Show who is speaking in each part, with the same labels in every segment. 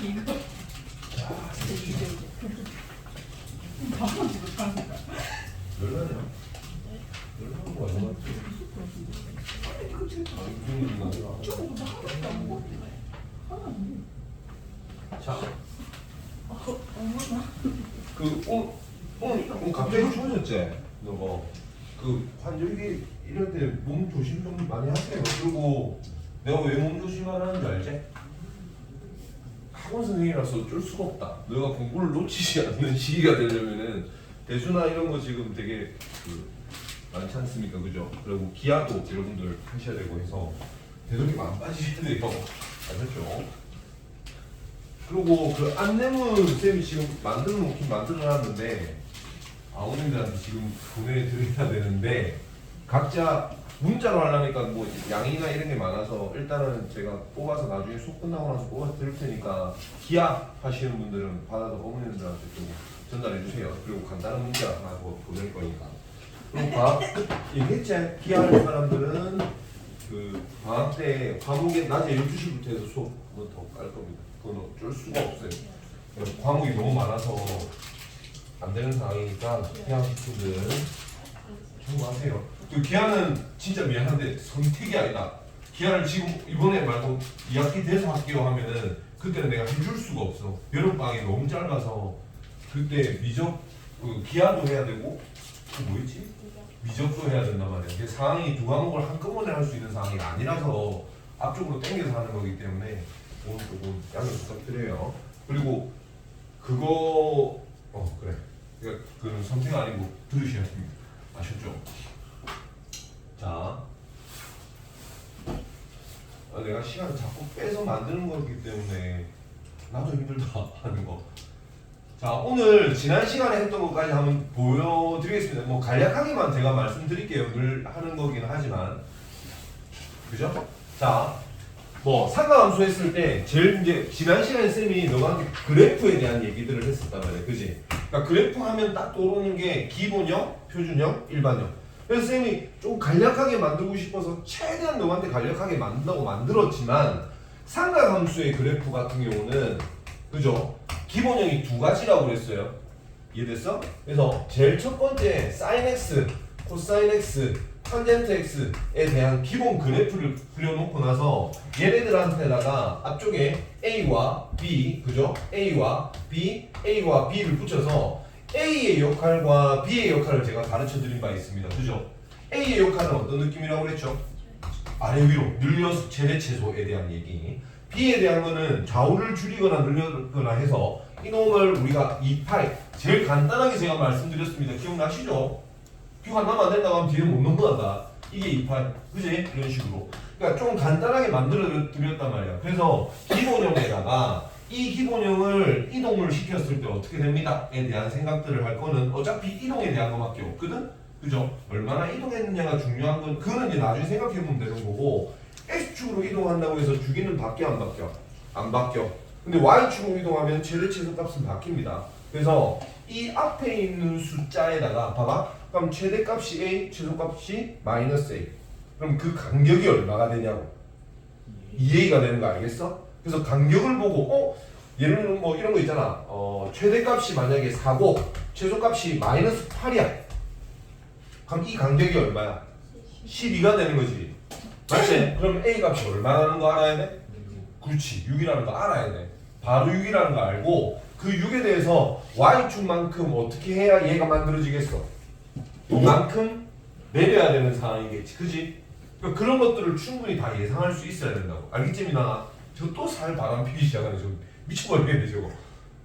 Speaker 1: 이거 밥먹지 못하니까.
Speaker 2: 열나냐? 열나는 거 아니야? 자, 오늘 갑자기 추워졌지? 너 뭐, 환절기 이럴 때 몸 조심 좀 많이 하세요. 그리고 내가 왜 몸 조심하라는 줄 알지? 학원 선생님이라서 어쩔 수가 없다. 너가 공부를 놓치지 않는 시기가 되려면은 대수나 이런 거 지금 되게 많지 않습니까, 그죠? 그리고 기아도 여러분들 하셔야 되고 해서 되도록 안 빠지셔야 돼요. 아셨죠? 그리고 그 안내문 쌤이 지금 만들어놓긴 만들어놨는데 아우님들한테 지금 보내드려야 되는데 각자 문자로 하려니까 뭐 양이나 이런 게 많아서 일단은 제가 뽑아서 나중에 수업 끝나고 나서 뽑아서 드릴 테니까 기아 하시는 분들은 받아서 어머님들한테 좀 전달해 주세요. 그리고 간단한 문자 하나 보낼 거니까. 그리고 방학 얘기했지? 기아 하는 사람들은 그 방학 때 과목에 낮에 12시부터 해서 수업은 더 깔 겁니다. 그건 어쩔 수가 없어요. 과목이 너무 많아서 안 되는 상황이니까 기아 학생들 참고하세요. 그 기아는 진짜 미안한데 선택이 아니다. 기아를 지금 이번에 말고 2학기 돼서 할게요 하면은 그때는 내가 해줄 수가 없어. 여름방학이 너무 짧아서 그때 미적 기아도 해야 되고 그 뭐였지? 미적도 해야 된단 말이야. 그 상황이 두 과목을 한꺼번에 할 수 있는 상황이 아니라서 앞쪽으로 당겨서 하는 거기 때문에 오늘 조금 양해 부탁드려요. 그리고 그거 그래. 그러니까 그 선택 아니고 들으셔야 됩니다. 아셨죠? 자, 내가 시간을 자꾸 빼서 만드는 거기 때문에 나도 힘들다 하는 거. 자, 오늘 지난 시간에 했던 것까지 한번 보여드리겠습니다. 뭐 간략하게만 제가 말씀드릴게요. 늘 하는 거긴 하지만, 그죠? 자, 뭐 삼각함수 했을 때 제일 이제 지난 시간에 쌤이 너한테 그래프에 대한 얘기들을 했었단 말이야, 그지? 그러니까 그래프 하면 딱 떠오르는 게 기본형, 표준형, 일반형. 그래서 쌤이 좀 간략하게 만들고 싶어서 최대한 너한테 간략하게 만든다고 만들었지만 삼각함수의 그래프 같은 경우는 그죠? 기본형이 두 가지라고 그랬어요. 이해됐어? 그래서 제일 첫 번째 sin x, 코사인 x, 탄젠트 x에 대한 기본 그래프를 그려놓고 나서 얘네들한테다가 앞쪽에 a와 b, 그죠? a와 b, a와 b를 붙여서 A의 역할과 B의 역할을 제가 가르쳐 드린 바 있습니다. 그죠? A의 역할은 어떤 느낌이라고 그랬죠? 아래 위로 늘려서 최대 최소에 대한 얘기. B에 대한 거는 좌우를 줄이거나 늘리거나 해서 이놈을 우리가 2파이 제일 간단하게 제가 말씀드렸습니다. 기억나시죠? 기억 안 나면 안 된다고 하면 뒤에 못 넘어간다. 이게 2파이. 그지? 이런 식으로. 그러니까 좀 간단하게 만들어 드렸단 말이야. 그래서 기본형에다가 이 기본형을 이동을 시켰을 때 어떻게 됩니다?에 대한 생각들을 할 거는 어차피 이동에 대한 것밖에 없거든? 그죠? 얼마나 이동했느냐가 중요한 건 그거는 이제 나중에 생각해 보면 되는 거고 X축으로 이동한다고 해서 주기는 바뀌어 안 바뀌어? 안 바뀌어. 근데 Y축으로 이동하면 최대 최소 값은 바뀝니다. 그래서 이 앞에 있는 숫자에다가 봐봐. 그럼 최대값이 A, 최소값이 마이너스 A. 그럼 그 간격이 얼마가 되냐고. 2A가 되는 거 알겠어? 그래서 간격을 보고 예를 들면 뭐 이런 거 있잖아. 최대값이 만약에 4고 최소값이 마이너스 8이야. 그럼 이 간격이 얼마야? 12가 되는 거지. 맞지? 그럼 A 값이 얼마라는 거 알아야 돼? 그렇지. 6이라는 거 알아야 돼. 바로 6이라는 거 알고 그 6에 대해서 Y축만큼 어떻게 해야 얘가 만들어지겠어? 이만큼 내려야 되는 상황이겠지. 그지? 그러니까 그런 것들을 충분히 다 예상할 수 있어야 된다고. 알겠지, 미나? 저 또 살 바람 피기 시작하네. 저 미쳐버리겠네, 저거.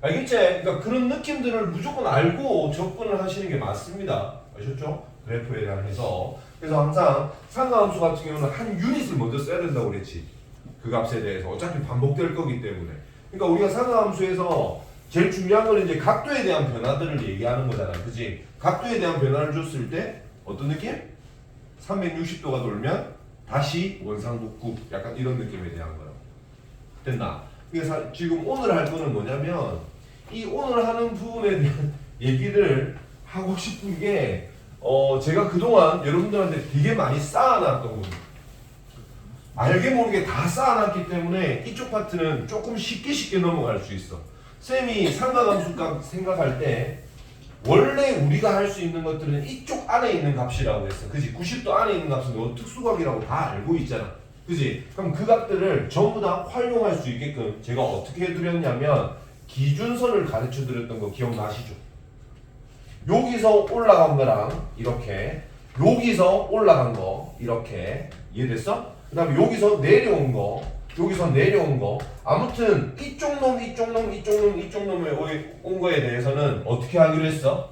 Speaker 2: 알겠지? 그러니까 그런 느낌들을 무조건 알고 접근을 하시는 게 맞습니다. 아셨죠? 그래프에 대해서. 그래서 항상 상가함수 같은 경우는 한 유닛을 먼저 써야 된다고 그랬지. 그 값에 대해서. 어차피 반복될 거기 때문에. 그러니까 우리가 상가함수에서 제일 중요한 건 이제 각도에 대한 변화들을 얘기하는 거잖아. 그지? 각도에 대한 변화를 줬을 때 어떤 느낌? 360도가 돌면 다시 원상복구. 약간 이런 느낌에 대한 거예요. 됐나? 그래서 지금 오늘 할 거는 뭐냐면 이 오늘 하는 부분에 대한 얘기를 하고 싶은 게 제가 그동안 여러분들한테 되게 많이 쌓아놨던 겁니다. 알게 모르게 다 쌓아놨기 때문에 이쪽 파트는 조금 쉽게 넘어갈 수 있어. 쌤이 삼각함수 값 생각할 때 원래 우리가 할 수 있는 것들은 이쪽 안에 있는 값이라고 했어. 그지? 90도 안에 있는 값은 요 특수각이라고 다 알고 있잖아. 그지? 그럼 그 값들을 전부 다 활용할 수 있게끔 제가 어떻게 해드렸냐면 기준선을 가르쳐 드렸던 거 기억나시죠? 여기서 올라간 거랑 이렇게, 여기서 올라간 거 이렇게, 이해됐어? 그 다음에 여기서 내려온 거, 여기서 내려온 거, 아무튼 이쪽 놈에 온 거에 대해서는 어떻게 하기로 했어?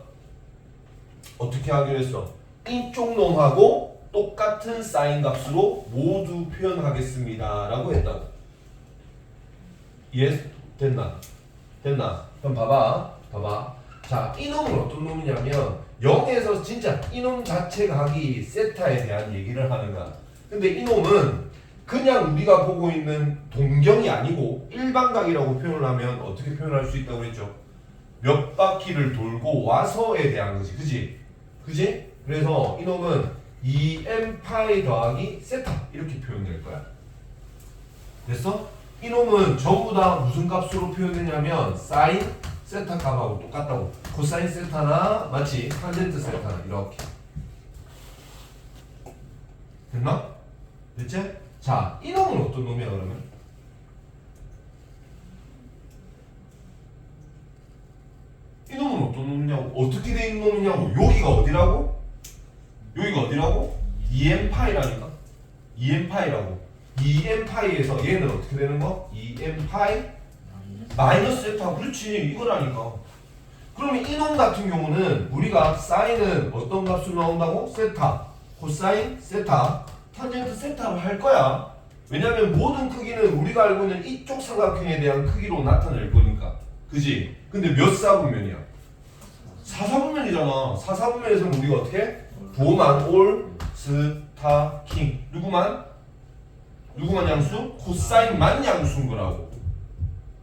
Speaker 2: 어떻게 하기로 했어? 이쪽 놈하고 똑같은 사인 값으로 모두 표현하겠습니다 라고 했다고. 이해 됐나? 그럼 봐봐. 자, 이놈은 어떤 놈이냐면 0에서 진짜 이놈 자체 각이 세타에 대한 얘기를 하는 거야. 근데 이놈은 그냥 우리가 보고 있는 동경이 아니고 일반각이라고 표현을 하면 어떻게 표현할 수 있다고 했죠? 몇 바퀴를 돌고 와서에 대한 거지. 그지? 그래서 이놈은 2n파이 더하기 세타 이렇게 표현될 거야. 됐어? 이놈은 전부 다 무슨 값으로 표현되냐면 사인 세타 값하고 똑같다고. 코사인 세타나 마치 탄젠트 세타나 이렇게. 됐나? 됐지? 자, 이놈은 어떤 놈이야 그러면? 이놈은 어떤 놈이냐고? 어떻게 돼 있는 놈이냐고? 여기가 어디라고? 2n파이라니까? 2n파이라고. 2n파이에서 얘는 어떻게 되는 거? 2n파이 마이너스 세타. 그렇지, 이거라니까. 그러면 이놈 같은 경우는 우리가 사인은 어떤 값으로 나온다고? 세타, 코사인 세타, 탄젠트 세타로 할 거야. 왜냐면 모든 크기는 우리가 알고 있는 이쪽 삼각형에 대한 크기로 나타낼 거니까. 그지? 근데 몇 사분면이야? 4사분면이잖아. 4사분면에서는 우리가 어떻게? 부호만 올, 스타, 킹. 누구만 양수? 코사인만 양수인 거라고.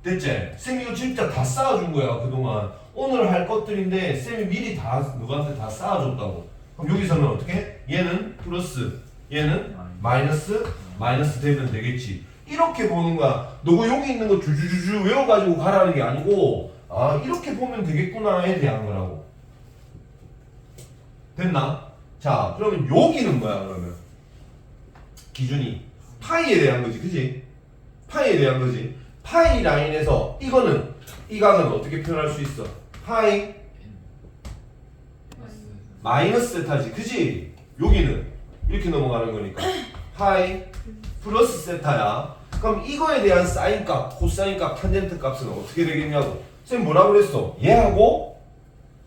Speaker 2: 됐지? 쌤이 이거 진짜 다 쌓아준 거야 그동안. 오늘 할 것들인데 쌤이 미리 다 누구한테 다 쌓아줬다고. 그럼 여기서는 어떻게? 얘는 플러스, 얘는 마이너스 되면 되겠지. 이렇게 보는 거야. 너가 여기 있는 거 주주주주 외워가지고 가라는 게 아니고, 아 이렇게 보면 되겠구나에 대한 거라고. 됐나? 자, 그러면 여기는 뭐야 그러면? 기준이 파이에 대한 거지, 그지? 파이에 대한 거지. 파이 라인에서 이거는, 이 각은 어떻게 표현할 수 있어? 파이 마이너스 세타지, 그지? 여기는 이렇게 넘어가는 거니까 파이 플러스 세타야. 그럼 이거에 대한 사인 값, 코사인 값, 탄젠트 값은 어떻게 되겠냐고. 쌤 뭐라고 그랬어?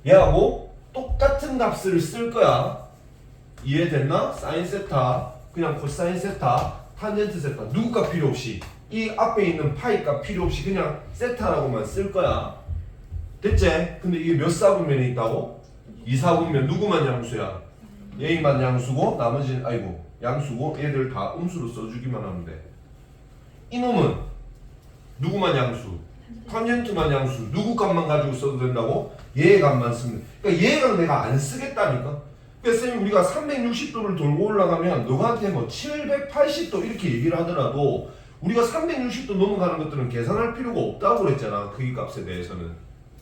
Speaker 2: 얘하고 똑같은 값을 쓸 거야. 이해됐나? 사인 세타, 그냥 코사인 세타, 탄젠트 세타, 누구 값 필요 없이, 이 앞에 있는 파이 값 필요 없이 그냥 세타라고만 쓸 거야. 됐지? 근데 이게 몇 사분면이 있다고? 2사분면. 누구만 양수야? A만 양수고 나머지는 양수고 얘들 다 음수로 써주기만 하면 돼. 이놈은 누구만 양수? 탄젠트만 양수. 누구 값만 가지고 써도 된다고? 얘 값만 쓰면 돼. 그러니까 얘가 내가 안 쓰겠다니까. 그래서 쌤이 우리가 360도를 돌고 올라가면 너한테 뭐 780도 이렇게 얘기를 하더라도 우리가 360도 넘어가는 것들은 계산할 필요가 없다고 그랬잖아. 크기 값에 대해서는.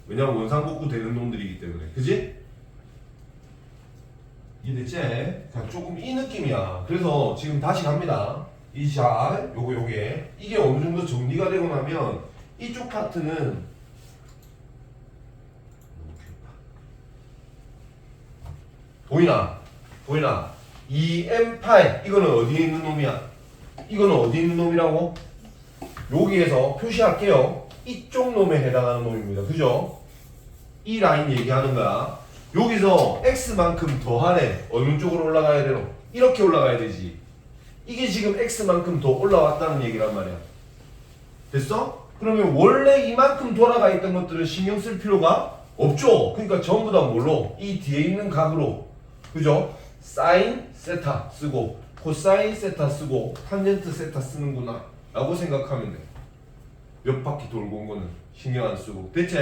Speaker 2: 왜냐면 원상복구 되는 놈들이기 때문에. 그지? 이해됐지? 자, 조금 이 느낌이야. 그래서 지금 다시 갑니다. 이 자, 요게 이게 어느 정도 정리가 되고 나면 이쪽 파트는 보이나? 2n파이 이거는 어디에 있는 놈이야? 이거는 어디 있는 놈이라고? 여기에서 표시할게요. 이쪽 놈에 해당하는 놈입니다. 그죠? 이 라인 얘기하는 거야. 여기서 x만큼 더하래. 어느 쪽으로 올라가야 되노? 이렇게 올라가야 되지. 이게 지금 x만큼 더 올라왔다는 얘기란 말이야. 됐어? 그러면 원래 이만큼 돌아가 있던 것들은 신경 쓸 필요가 없죠. 그러니까 전부 다 뭘로? 이 뒤에 있는 각으로. 그죠? 사인 세타 쓰고 코사인 세타 쓰고 탄젠트 세타 쓰는구나 라고 생각하면 돼. 몇 바퀴 돌고 온 거는 신경 안 쓰고. 됐지?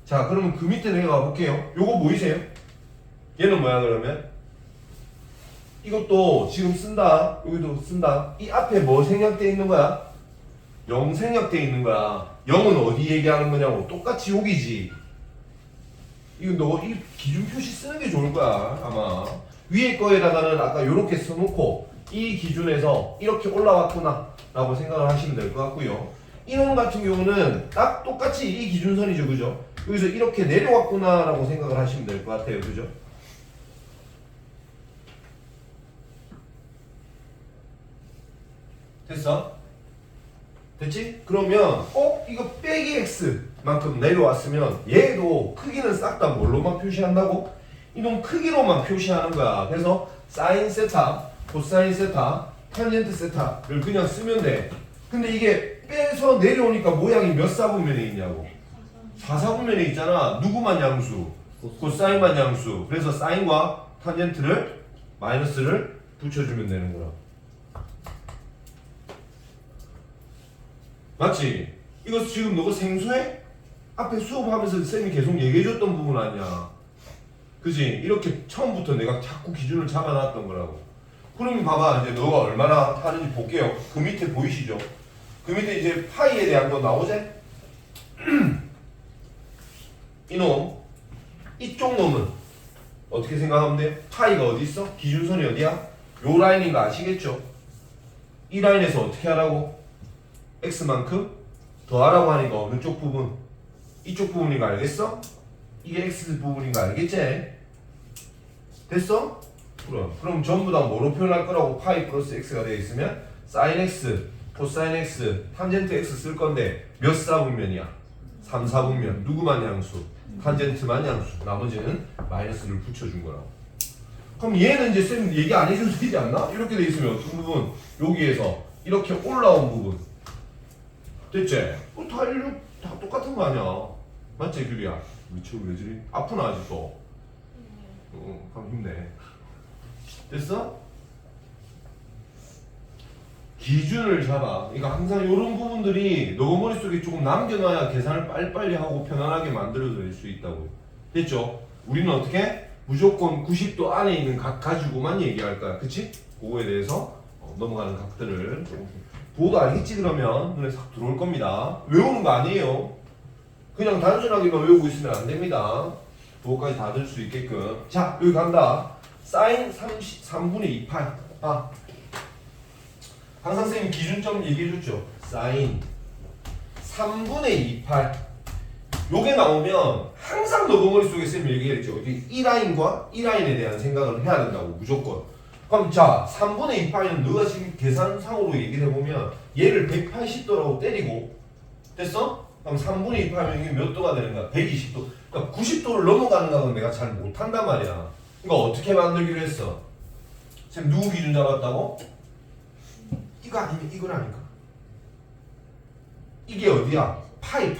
Speaker 2: 자, 그러면 그 밑에 내가 가볼게요. 요거 보이세요? 얘는 뭐야 그러면? 이것도 지금 쓴다. 여기도 쓴다. 이 앞에 뭐 생략되어 있는 거야? 0 생략되어 있는 거야. 0은 어디 얘기하는 거냐고. 똑같이 여기지. 이거 너 이 기준 표시 쓰는 게 좋을 거야 아마. 위에 거에다가는 아까 요렇게 써놓고 이 기준에서 이렇게 올라왔구나 라고 생각을 하시면 될 것 같고요. 이놈 같은 경우는 딱 똑같이 이 기준선이죠, 그죠? 여기서 이렇게 내려왔구나 라고 생각을 하시면 될 것 같아요, 그죠? 됐어? 됐지? 그러면 이거 빼기 x만큼 내려왔으면 얘도 크기는 싹 다 뭘로만 표시한다고? 이놈 크기로만 표시하는 거야. 그래서 사인 세타, 코사인 세타, 탄젠트 세타를 그냥 쓰면 돼. 근데 이게 빼서 내려오니까 모양이 몇 사분면에 있냐고. 4사분면에 있잖아. 누구만 양수? 코사인만 양수. 그래서 사인과 탄젠트를 마이너스를 붙여주면 되는 거야. 맞지? 이거 지금 너가 생소해? 앞에 수업하면서 쌤이 계속 얘기해줬던 부분 아니야. 그지? 이렇게 처음부터 내가 자꾸 기준을 잡아놨던 거라고. 그러면 봐봐. 이제 너가 얼마나 하는지 볼게요. 그 밑에 보이시죠? 그 밑에 이제 파이에 대한 거 나오지? 이놈 이쪽 놈은 어떻게 생각하면 돼? 파이가 어디 있어? 기준선이 어디야? 요 라인인 거 아시겠죠? 이 라인에서 어떻게 하라고? x만큼 더하라고 하니까 어느 쪽 부분? 이쪽 부분인 거 알겠어? 이게 x 부분인 거 알겠지? 됐어? 그럼 전부 다 뭐로 표현할 거라고? 파이 플러스 x가 되어 있으면 sin x, 코사인 x, 탄젠트 x 쓸 건데 몇 사분면이야? 3사분면. 누구만 양수? 탄젠트만 양수. 나머지는 마이너스를 붙여준 거라고. 그럼 얘는 이제 쌤 얘기 안 해줘도 되지 않나? 이렇게 돼 있으면 어떤 부분? 여기에서 이렇게 올라온 부분. 됐지? 다 똑같은 거 아니야. 맞지, 규리야? 미쳐, 왜 저리? 아프나, 아직도? 그럼 힘내. 됐어? 기준을 잡아. 그러니까 항상 이런 부분들이 너 머릿속에 조금 남겨놔야 계산을 빨리빨리 하고 편안하게 만들어낼 수 있다고. 됐죠? 우리는 어떻게? 무조건 90도 안에 있는 각 가지고만 얘기할 거야. 그치? 그거에 대해서 넘어가는 각들을 보도 알겠지? 그러면 눈에 싹 들어올 겁니다. 외우는 거 아니에요. 그냥 단순하게만 외우고 있으면 안 됩니다. 그거까지 다 들 수 있게끔. 자, 여기 간다. 사인 3분의 2파이. 항상 선생님 기준점 얘기해줬죠. 사인 3분의 2파이. 요게 나오면 항상 너 머릿속에 쌤이 얘기했죠. 이 라인과 이 라인에 대한 생각을 해야 된다고, 무조건. 그럼 자, 3분의 2파이는 너가 지금 계산상으로 얘기를 해보면 얘를 180도라고 때리고, 됐어? 그럼 3분의 2파이면 이게 몇 도가 되는 거야? 120도. 그러니까 90도를 넘어가는 거는 내가 잘 못한단 말이야. 그러니까 어떻게 만들기로 했어? 쌤 누구 기준 잡았다고? 이거 아니면 이거라니까. 이게 어디야? 파이.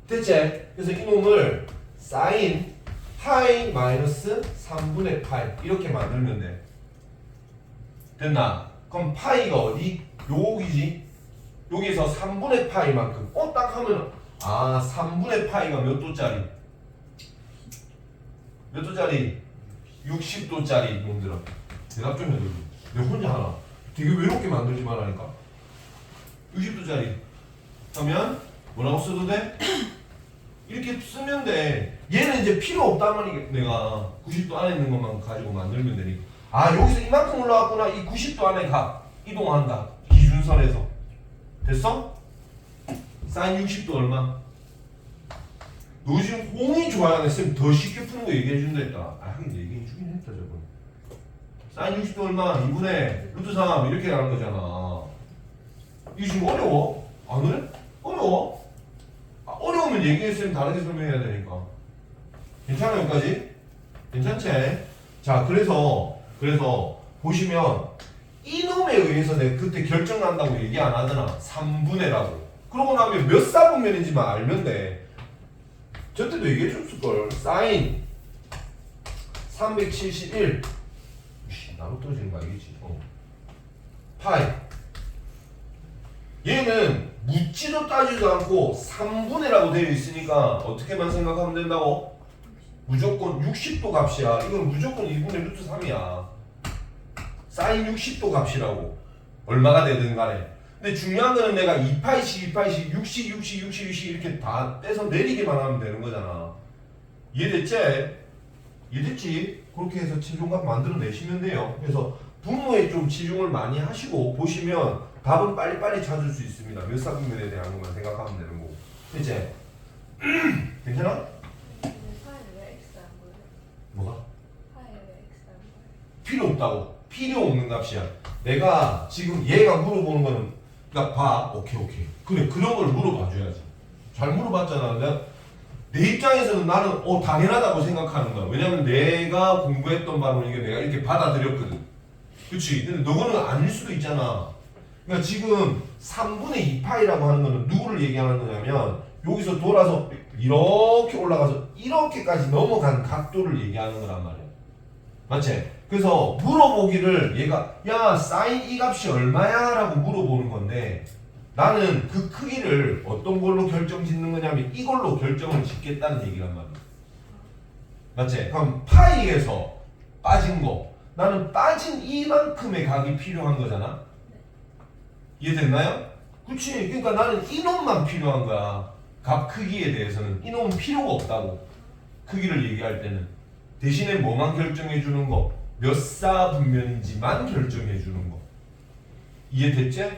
Speaker 2: 됐지? 그래서 이놈을 사인 파이 마이너스 3분의 파이 이렇게 만들면 돼. 됐나? 그럼 파이가 어디? 여기지? 여기서 3분의 파이만큼 딱 하면 3분의 파이가 몇 도짜리? 몇 도짜리? 60도짜리 놈들아. 대답 좀 해줘. 내가 혼자 하나 되게 외롭게 만들지 말라니까. 60도짜리 하면 뭐라고 써도 돼? 이렇게 쓰면 돼. 얘는 이제 필요 없단 말이야. 내가 90도 안에 있는 것만 가지고 만들면 되니까. 여기서 이만큼 올라왔구나. 이 90도 안에 이동한다. 기준선에서. 됐어? 사인 60도 얼마? 너 지금 홍이 좋아야 돼. 쌤 더 쉽게 푸는 거 얘기해준다 했다. 하긴 얘기해 주긴 했다 저번. 사인 60도 얼마? 2분의 루트 3 이렇게 가는 거잖아. 이게 지금 어려워? 안 그래? 어려워? 어려우면 얘기했으면 다르게 설명해야 되니까. 괜찮아 여기까지? 괜찮지? 자, 그래서 보시면 이놈에 의해서 내가 그때 결정난다고 얘기 안 하잖아. 3분의라고. 그러고 나면 몇 사분면인지만 알면 돼. 저때도 얘기해 줬을걸. 사인 371 나로 떨어지는 거 알겠지? 파이. 얘는 묻지도 따지도 않고 3분의라고 되어 있으니까 어떻게만 생각하면 된다고? 무조건 60도 값이야. 이건 무조건 2분의 루트 3이야. 사인 60도 값이라고. 얼마가 되든 간에. 근데 중요한 거는 내가 2파이씩 60 이렇게 다 떼서 내리기만 하면 되는 거잖아. 이해됐지? 이해됐지? 그렇게 해서 최종값 만들어내시면 돼요. 그래서 분모에 좀 치중을 많이 하시고 보시면 답은 빨리빨리 찾을 수 있습니다. 몇 사분면에 대한 것만 생각하면 되는 거고. 이제 괜찮아?
Speaker 3: 근데 파일을 왜 X 한 거예요?
Speaker 2: 뭐가?
Speaker 3: 파일을 왜 X 한 거예요?
Speaker 2: 필요 없다고. 필요 없는 값이야. 내가 지금 얘가 물어보는 거는 그러니까 봐. 오케이. 그래 그런 걸 물어봐 줘야지. 잘 물어봤잖아. 내 입장에서는 나는 당연하다고 생각하는 거야. 왜냐면 내가 공부했던 바로 이게 내가 이렇게 받아들였거든. 그치? 근데 너거는 아닐 수도 있잖아. 그러니까 지금 3분의 2파이라고 하는 거는 누구를 얘기하는 거냐면 여기서 돌아서 이렇게 올라가서 이렇게까지 넘어간 각도를 얘기하는 거란 말이야. 맞지? 그래서 물어보기를 얘가 야 사인 이 값이 얼마야? 라고 물어보는 건데 나는 그 크기를 어떤 걸로 결정 짓는 거냐면 이걸로 결정을 짓겠다는 얘기란 말이야. 맞지? 그럼 파이에서 빠진 거 나는 빠진 이만큼의 각이 필요한 거잖아. 이해됐나요? 그치? 그러니까 나는 이놈만 필요한 거야. 값 크기에 대해서는 이놈은 필요가 없다고. 크기를 얘기할 때는 대신에 뭐만 결정해 주는 거 몇 사 분면인지만 결정해 주는 거. 이해됐지?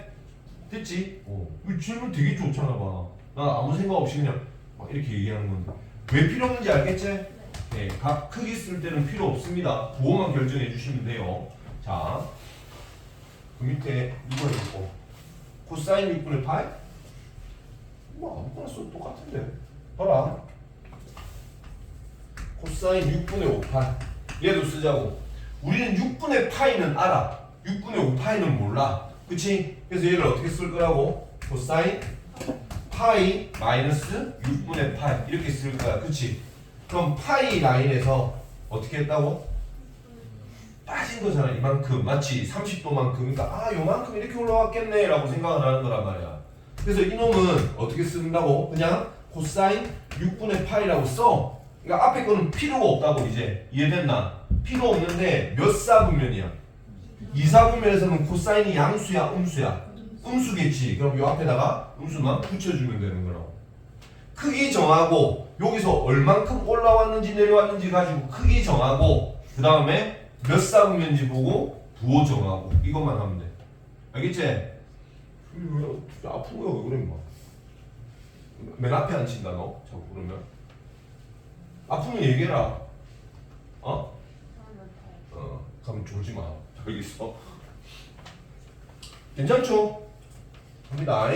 Speaker 2: 됐지? 이 질문 되게 좋잖아 봐. 난 아무 생각 없이 그냥 막 이렇게 얘기하는 건데 왜 필요 없는지 알겠지? 네, 값 크기 쓸 때는 필요 없습니다. 부호만 결정해 주시면 돼요. 자, 그 밑에 이거 있고 코사인 6분의 파이? 뭐 아무거나 써도 똑같은데. 봐라. 코사인 6분의 5파이. 얘도 쓰자고. 우리는 6분의 파이는 알아. 6분의 5파이는 몰라. 그치? 그래서 얘를 어떻게 쓸 거라고? 코사인 파이 마이너스 6분의 파이 이렇게 쓸 거야. 그치? 그럼 파이 라인에서 어떻게 했다고? 빠진 거잖아. 이만큼. 마치 30도만큼. 그러니까 요만큼 이렇게 올라왔겠네 라고 생각을 하는 거란 말이야. 그래서 이놈은 어떻게 쓴다고? 그냥 코사인 6분의 파이라고 써. 그러니까 앞에 거는 필요가 없다고. 이제 이해됐나? 필요 없는데 몇 사분면이야? 2사분면에서는 코사인이 양수야 음수야? 음수겠지. 그럼 요 앞에다가 음수만 붙여주면 되는 거라고. 크기 정하고 여기서 얼만큼 올라왔는지 내려왔는지 가지고 크기 정하고 그 다음에 몇 사분면인지 보고 부호 정하고 이것만 하면 돼. 알겠지? 왜 아픈 거야 왜 그래 임마. 맨 앞에 앉힌다 너 자꾸 그러면. 아프면 얘기해라. 그럼 졸지 마. 여기 있어. 괜찮죠? 갑니다.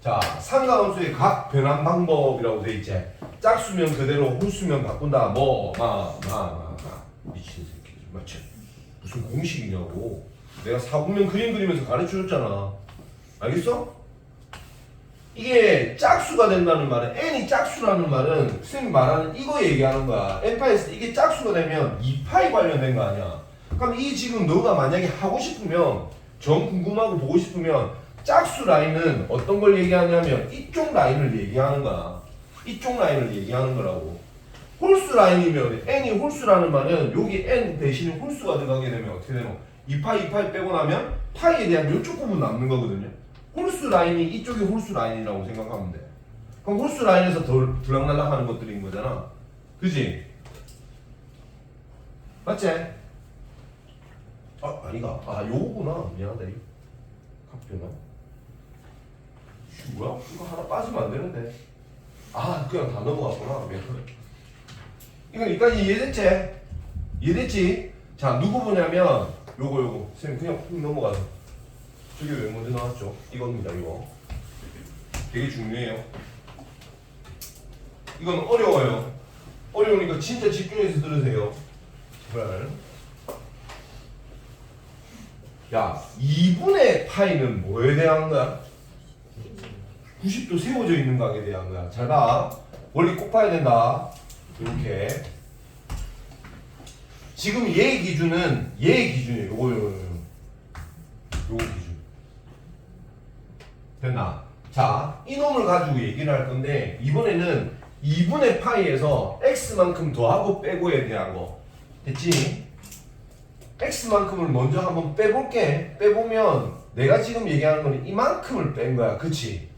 Speaker 2: 자, 상가함수의 각 변환 방법이라고 돼 있지. 짝수면 그대로 홀수면 바꾼다. 미친 새끼. 맞지? 무슨 공식이냐고. 내가 사분면 그림 그리면서 가르쳐 줬잖아. 알겠어? 이게 짝수가 된다는 말은 n이 짝수라는 말은 선생님이 말하는 이거 얘기하는 거야. n파이에서 이게 짝수가 되면 2파이 관련된 거 아니야. 그럼 이 지금 너가 만약에 하고 싶으면 정 궁금하고 보고 싶으면 짝수 라인은 어떤 걸 얘기하냐면 이쪽 라인을 얘기하는 거야. 이쪽 라인을 얘기하는 거라고. 홀수 라인이면 n이 홀수라는 말은 여기 n 대신에 홀수가 들어가게 되면 어떻게 되노? 2파이 빼고 나면 파이에 대한 이쪽 부분 남는 거거든요. 홀수 라인이 이쪽이 홀수 라인이라고 생각하면 돼. 그럼 홀수 라인에서 들락날락 하는 것들인 거잖아. 그지? 맞지? 아니가. 요거구나. 미안하다. 각변화. 뭐야? 이거 하나 빠지면 안 되는데. 그냥 다 넘어갔구나. 미안하다. 이거 여기까지 이해됐지? 이해됐지? 자, 누구 보냐면 요거. 선생님 그냥 훅 넘어가서. 저게 왜 먼저 나왔죠? 이겁니다. 이거. 되게 중요해요. 이건 어려워요. 어려우니까 진짜 집중해서 들으세요. 제발. 야, 2분의 파이는 뭐에 대한 거야? 90도 세워져 있는 각에 대한 거야. 잘 봐. 원리 꼭 봐야 된다. 이렇게. 지금 얘 기준은 얘 기준이에요. 요거 기준. 됐나? 자, 이놈을 가지고 얘기를 할 건데 이번에는 2분의 파이에서 x만큼 더하고 빼고에 대한 거. 됐지? x만큼을 먼저 한번 빼볼게. 빼보면 내가 지금 얘기하는 거는 이만큼을 뺀 거야. 그치?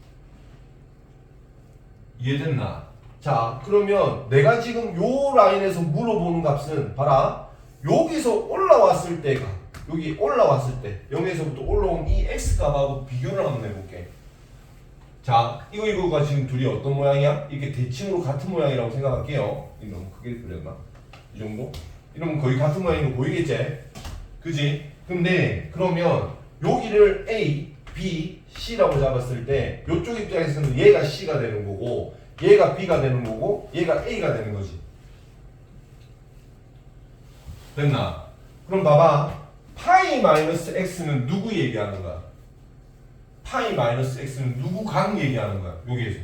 Speaker 2: 이해됐나? 자, 그러면 내가 지금 요 라인에서 물어보는 값은 봐라. 여기서 올라왔을 때가 여기 올라왔을 때 0에서부터 올라온 이 x값하고 비교를 한번 해볼게. 자, 이거가 지금 둘이 어떤 모양이야? 이게 대칭으로 같은 모양이라고 생각할게요. 이 너무 크게 그렸나? 이 정도? 이러면 거의 같은 모양인 거 보이겠지? 그지? 근데 그러면 여기를 A, B, C라고 잡았을 때 이쪽 입장에서는 얘가 C가 되는 거고 얘가 B가 되는 거고 얘가 A가 되는 거지. 됐나? 그럼 봐봐. 파이 마이너스 X는 누구 얘기하는 거야? 파이 마이너스 X는 누구 각 얘기하는 거야? 여기에서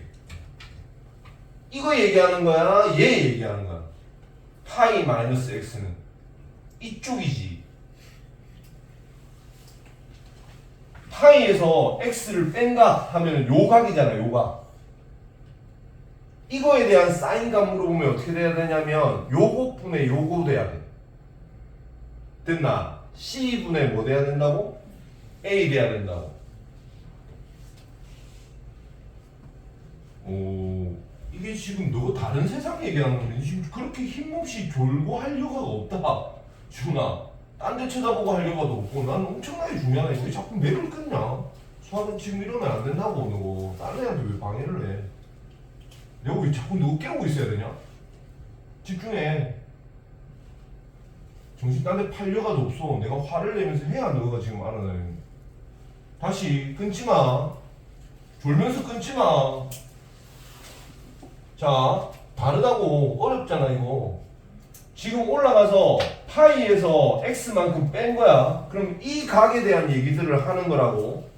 Speaker 2: 이거 얘기하는 거야? 얘 얘기하는 거야? 파이 마이너스 X는 이쪽이지. 파이에서 X를 뺀다 하면 요 각이잖아. 요 각. 이거에 대한 사인값 물어보면 어떻게 돼야 되냐면 요거 분의 요거 돼야 돼. 됐나? C분의 뭐 돼야 된다고? A 돼야 된다고. 오, 이게 지금 너가 다른 세상 얘기하는 건데 지금 그렇게 힘없이 졸고 할 여가가 없다. 준아, 딴 데 쳐다보고 할 여가도 없고 난 엄청나게 중요하네. 왜 자꾸 맥을 끊냐? 수학은 지금 이러면 안 된다고. 너 다른 애한테 왜 방해를 해? 내가 왜 자꾸 너 깨우고 있어야 되냐? 집중해. 정신 딴 데 팔 여가도 없어. 내가 화를 내면서 해야 너가 지금 알아내는. 다시 끊지 마. 졸면서 끊지 마. 자, 다르다고. 어렵잖아 이거. 지금 올라가서 파이에서 x만큼 뺀 거야. 그럼 이 각에 대한 얘기들을 하는 거라고.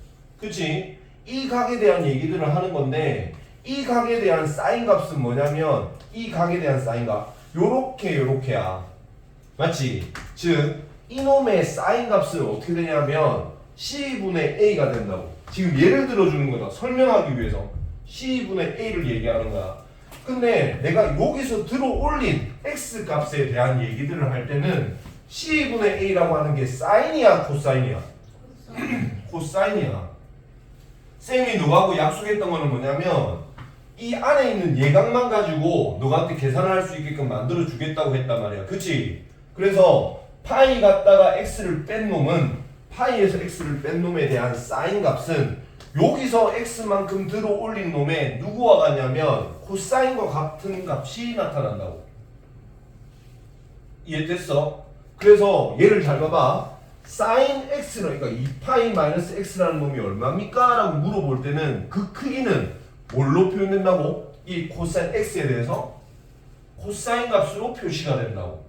Speaker 2: 그치? 이 각에 대한 얘기들을 하는 건데 이 각에 대한 사인 값은 뭐냐면 이 각에 대한 사인 값 요렇게야. 맞지? 즉 이놈의 사인 값은 어떻게 되냐면 C분의 A가 된다고. 지금 예를 들어주는 거다. 설명하기 위해서 C분의 A를 얘기하는 거야. 근데 내가 여기서 들어 올린 X 값에 대한 얘기들을 할 때는 C분의 A라고 하는 게 사인이야 코사인이야? 코사인이야. 쌤이 너하고 약속했던 거는 뭐냐면 이 안에 있는 예각만 가지고 너한테 계산을 할 수 있게끔 만들어 주겠다고 했단 말이야. 그치? 그래서 파이 갖다가 X를 뺀 놈은 파이에서 X를 뺀 놈에 대한 사인 값은 여기서 X만큼 들어 올린 놈에 누구와 같냐면 코사인과 같은 값이 나타난다고. 이해됐어? 그래서 얘를 잘 봐봐. 사인 X는 그러니까 2파이 마이너스 X라는 놈이 얼마입니까? 라고 물어볼 때는 그 크기는 뭘로 표현된다고? 이 코사인 X에 대해서 코사인 값으로 표시가 된다고.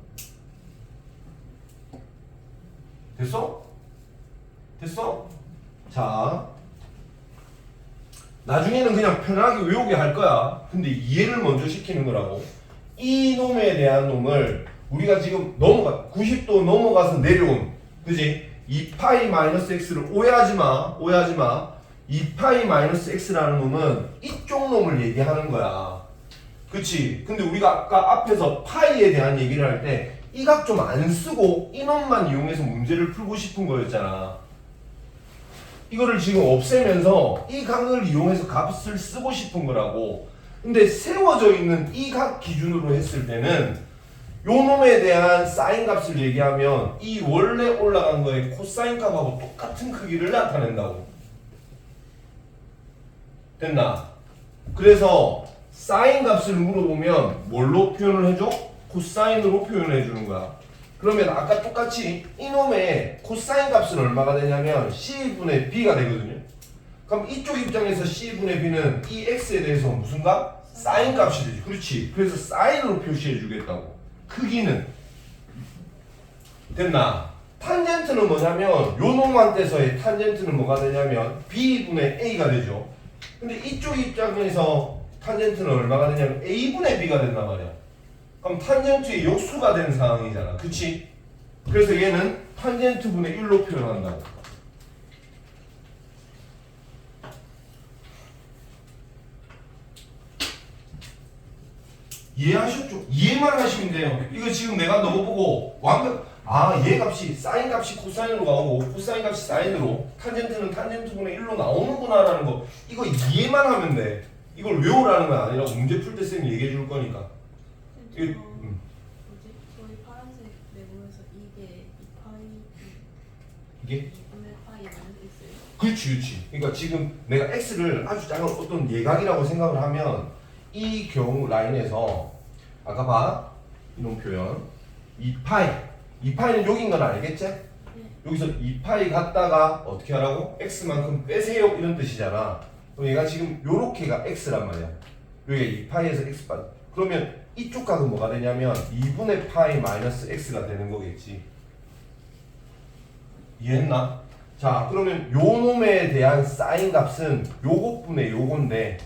Speaker 2: 됐어? 됐어? 자, 나중에는 그냥 편하게 외우게 할 거야. 근데 이해를 먼저 시키는 거라고. 이 놈에 대한 놈을 우리가 지금 90도 넘어가서 내려온, 그지? 2파이 마이너스 x를 오해하지 마. 2파이 마이너스 x라는 놈은 이쪽 놈을 얘기하는 거야. 그치? 근데 우리가 아까 앞에서 파이에 대한 얘기를 할 때 이 각 좀 안 쓰고 이 놈만 이용해서 문제를 풀고 싶은 거였잖아. 이거를 지금 없애면서 이 각을 이용해서 값을 쓰고 싶은 거라고. 근데 세워져 있는 이 각 기준으로 했을 때는 요 놈에 대한 사인 값을 얘기하면 이 원래 올라간 거의 코사인 값하고 똑같은 크기를 나타낸다고. 됐나? 그래서 사인 값을 물어보면 뭘로 표현을 해줘? 코사인으로 표현해 주는 거야. 그러면 아까 똑같이 이놈의 코사인 값은 얼마가 되냐면 C분의 B가 되거든요. 그럼 이쪽 입장에서 C분의 B는 이 X에 대해서 무슨 값? 사인 값이 되지. 그렇지. 그래서 사인으로 표시해 주겠다고. 크기는. 됐나? 탄젠트는 뭐냐면 요 놈한테서의 탄젠트는 뭐가 되냐면 B분의 A가 되죠. 근데 이쪽 입장에서 탄젠트는 얼마가 되냐면 A분의 B가 된단 말이야. 그럼 탄젠트의 역수가 된 상황이잖아. 그치? 그래서 얘는 탄젠트 분의 1로 표현한다고. 이해하셨죠? 이해만 하시면 돼요. 이거 지금 내가 너무 보고 아, 얘 값이 사인 값이 코사인으로 가고 코사인 값이 사인으로 탄젠트는 탄젠트분의 1로 나오는구나라는 거 이거 이해만 하면 돼. 이걸 외우라는 건 아니라 문제 풀 때 쌤이 얘기해 줄 거니까.
Speaker 3: 쌤,
Speaker 2: 이-
Speaker 3: 저거
Speaker 2: 음.
Speaker 3: 뭐지? 저희 파란색 내부에서 이게 2파이
Speaker 2: 이게
Speaker 3: 2분의 파이 마이너스 x예요?
Speaker 2: 그렇지, 그렇지. 그러니까 지금 내가 x를 아주 작은 어떤 예각이라고 생각을 하면 이 경우 라인에서 아까 봐 이런 표현 2파이는 여긴 건 알겠지?
Speaker 3: 네.
Speaker 2: 여기서 2파이 갖다가 어떻게 하라고? x만큼 빼세요 이런 뜻이잖아. 그럼 얘가 지금 요렇게가 x란 말이야. 여기 2파이에서 x 빠. 그러면 이쪽 값은 뭐가 되냐면 2분의 파이 마이너스 x가 되는 거겠지. 이해했나? 자, 그러면 요 놈에 대한 사인 값은 요것분의 요건데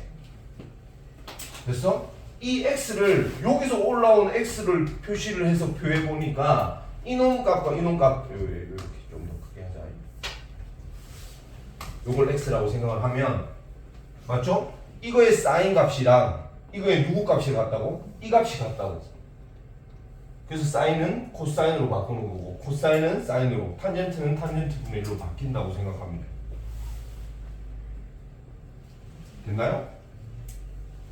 Speaker 2: 됐어? 이 x를 여기서 올라온 x를 표시를 해서 표해 보니까 이놈 값과 이놈 값 이렇게 좀 더 크게 하자. 요걸 x라고 생각을 하면 맞죠? 이거의 사인 값이랑 이거의 누구 값이 같다고? 이 값이 같다고. 그래서 사인은 코사인으로 바꾸는 거고 코사인은 사인으로 탄젠트는 탄젠트 분의 1로 바뀐다고 생각합니다. 됐나요?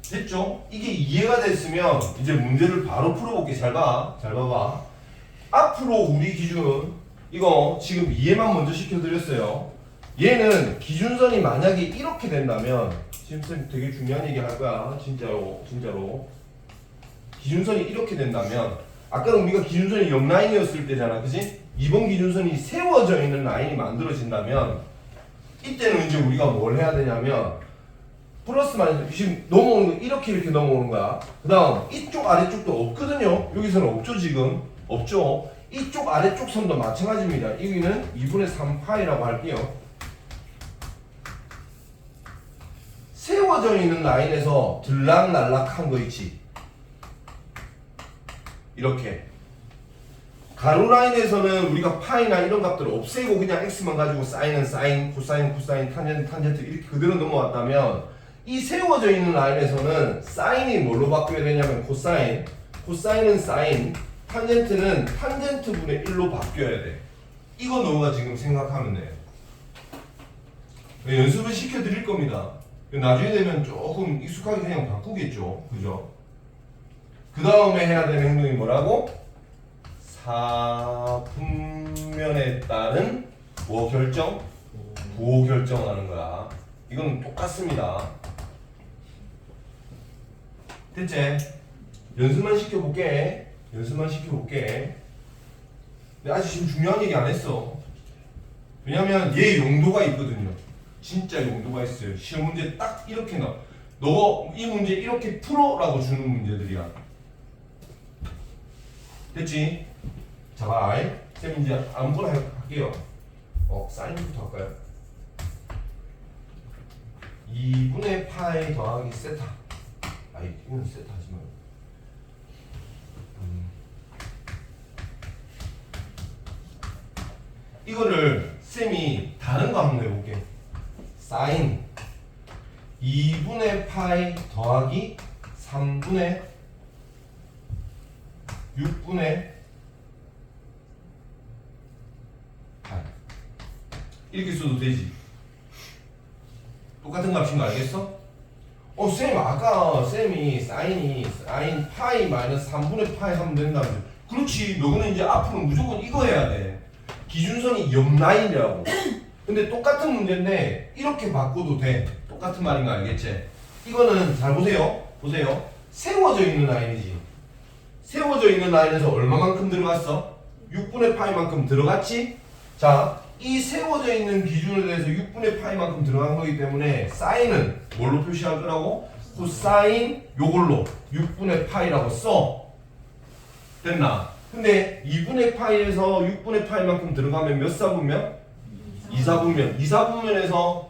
Speaker 2: 됐죠? 이게 이해가 됐으면 이제 문제를 바로 풀어볼게. 잘 봐. 잘 봐봐. 앞으로 우리 기준 이거 지금 이해만 먼저 시켜드렸어요. 얘는 기준선이 만약에 이렇게 된다면 지금 쌤 되게 중요한 얘기 할 거야. 진짜로 기준선이 이렇게 된다면 아까는 우리가 기준선이 옆 라인이었을 때잖아. 그지? 이번 기준선이 세워져 있는 라인이 만들어진다면 이때는 이제 우리가 뭘 해야 되냐면 플러스 마이너스 지금 넘어오는 거 이렇게 넘어오는 거야. 그 다음 이쪽 아래쪽도 없거든요. 여기서는 없죠. 지금 없죠. 이쪽 아래쪽 선도 마찬가지입니다. 여기는 2분의 3파이라고 할게요. 세워져 있는 라인에서 들락날락한 거 있지. 이렇게 가로 라인에서는 우리가 파이나 이런 값들을 없애고 그냥 x만 가지고 사인은 사인, 코사인, 탄젠트 이렇게 그대로 넘어왔다면 이 세워져 있는 라인에서는 사인이 뭘로 바뀌어야 되냐면 코사인, 코사인은 사인, 탄젠트는 탄젠트 분의 1로 바뀌어야 돼. 이거 너가 지금 생각하면 돼. 연습을 시켜드릴 겁니다. 나중에 되면 조금 익숙하게 그냥 바꾸겠죠. 그죠? 그 다음에 해야 되는 행동이 뭐라고? 사분면에 따른 뭐 결정? 부호 결정하는 거야. 이건 똑같습니다. 됐지? 연습만 시켜볼게. 근데 아직 지금 중요한 얘기 안 했어. 왜냐면 얘 용도가 있거든요. 진짜 용도가 있어요. 시험 문제 딱 이렇게 나와. 너 이 문제 이렇게 풀어라고 주는 문제들이야. 됐지? 자, 봐. 쌤 이제 아무거나 할게요. 사인부터 할까요? 2분의 파이 더하기 세타. 이건 세타 하지 말고. 이거를 쌤이 다른 거 한번 해볼게. 사인 2분의 파이 더하기 3분의 6분의 8 이렇게 써도 되지. 똑같은 값인 거 알겠어? 쌤 아까 쌤이 사인 파이 마이너스 3분의 파이 하면 된다면서. 그렇지. 너는 이제 앞으로 무조건 이거 해야 돼. 기준선이 옆 라인이라고. 근데 똑같은 문제인데 이렇게 바꿔도 돼. 똑같은 말인 거 알겠지? 이거는 잘 보세요. 세워져 있는 라인이지. 세워져 있는 라인에서 얼마만큼 들어갔어? 6분의 파이만큼 들어갔지? 자, 이 세워져 있는 기준에 대해서 6분의 파이만큼 들어간 거기 때문에 사인은 뭘로 표시할 거라고? 코사인 요걸로 6분의 파이라고 써. 됐나? 근데 2분의 파이에서 6분의 파이만큼 들어가면 몇 사분면? 2사분면. 2사분면에서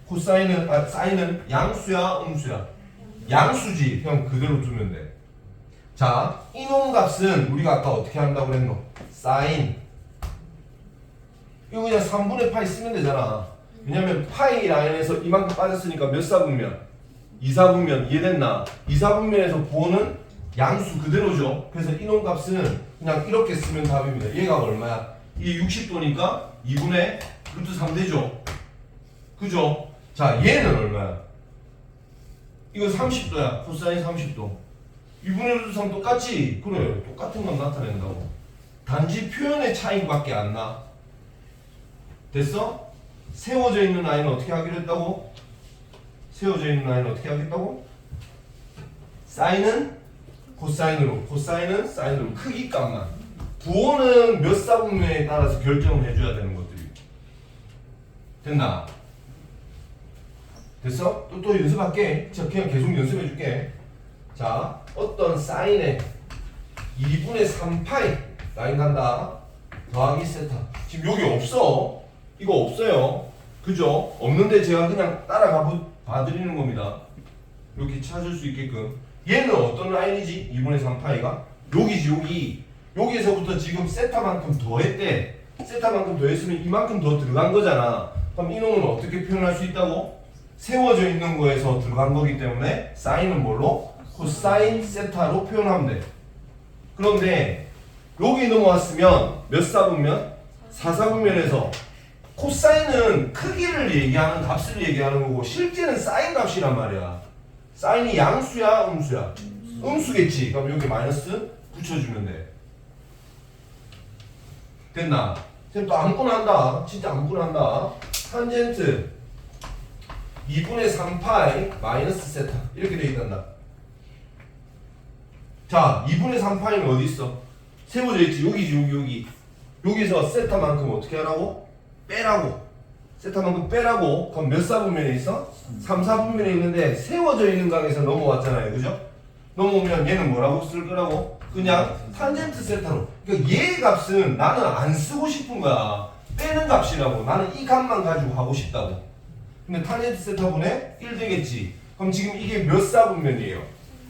Speaker 2: 코사인은 사인은 양수야, 음수야? 양수지. 그냥 그대로 두면 돼. 자, 이놈 값은 우리가 아까 어떻게 한다고 그랬노? 사인. 이거 그냥 3분의 파이 쓰면 되잖아. 왜냐면 파이 라인에서 이만큼 빠졌으니까 몇 사분면? 2사분면. 이해됐나? 2사분면에서 부호는 양수 그대로죠. 그래서 이놈 값은 그냥 이렇게 쓰면 답입니다. 얘가 얼마야? 이게 60도니까 2분의 루트 3 되죠. 그죠? 자, 얘는 얼마야? 이거 30도야. 코사인 30도. 2분의 루트 3 똑같지? 그래. 똑같은 건 나타낸다고. 단지 표현의 차이밖에 안 나. 됐어? 세워져 있는 라인은 어떻게 하기로 했다고? 세워져 있는 라인은 어떻게 하겠다고? 사인은 코사인으로, 코사인은 사인으로. 크기 값만. 부호는 몇 사분면에 따라서 결정을 해줘야 되는 것들이. 됐나? 됐어? 또 연습할게. 자, 그냥 계속 연습해줄게. 자, 어떤 사인에 2분의 3파이 라인 간다. 더하기 세타. 지금 여기 없어. 이거 없어요. 그죠? 없는데 제가 그냥 따라가 봐드리는 겁니다. 이렇게 찾을 수 있게끔. 얘는 어떤 라인이지? 2분의 3파이가? 여기지, 여기. 여기에서부터 지금 세타만큼 더했대. 세타만큼 더했으면 이만큼 더 들어간 거잖아. 그럼 이놈은 어떻게 표현할 수 있다고? 세워져 있는 거에서 들어간 거기 때문에 사인은 뭘로? 코사인 세타로 표현하면 돼. 그런데 여기 넘어왔으면 몇 사분면? 4사분면에서 코사인은 크기를 얘기하는 값을 얘기하는 거고 실제는 사인 값이란 말이야. 사인이 양수야 음수야? 음수겠지. 그럼 여기 마이너스 붙여주면 돼. 됐나? 쌤 또 아무거나 한다. 진짜 아무거나 한다. 탄젠트 2분의 3파이 마이너스 세타 이렇게 돼 있단다. 자, 2분의 3파이는 어디 있어? 세워져 있지. 여기지, 여기. 여기서 세타만큼 어떻게 하라고? 빼라고. 세타만큼 빼라고. 그럼 몇 사분면에 있어? 3, 4분면에 있는데 세워져 있는 강에서 넘어왔잖아요. 그죠? 넘어오면 얘는 뭐라고 쓸 거라고? 그냥 탄젠트 세타로. 그러니까 얘의 값은 나는 안 쓰고 싶은 거야. 빼는 값이라고. 나는 이 값만 가지고 하고 싶다고. 근데 탄젠트 세타분의 1 되겠지. 그럼 지금 이게 몇 사분면이에요?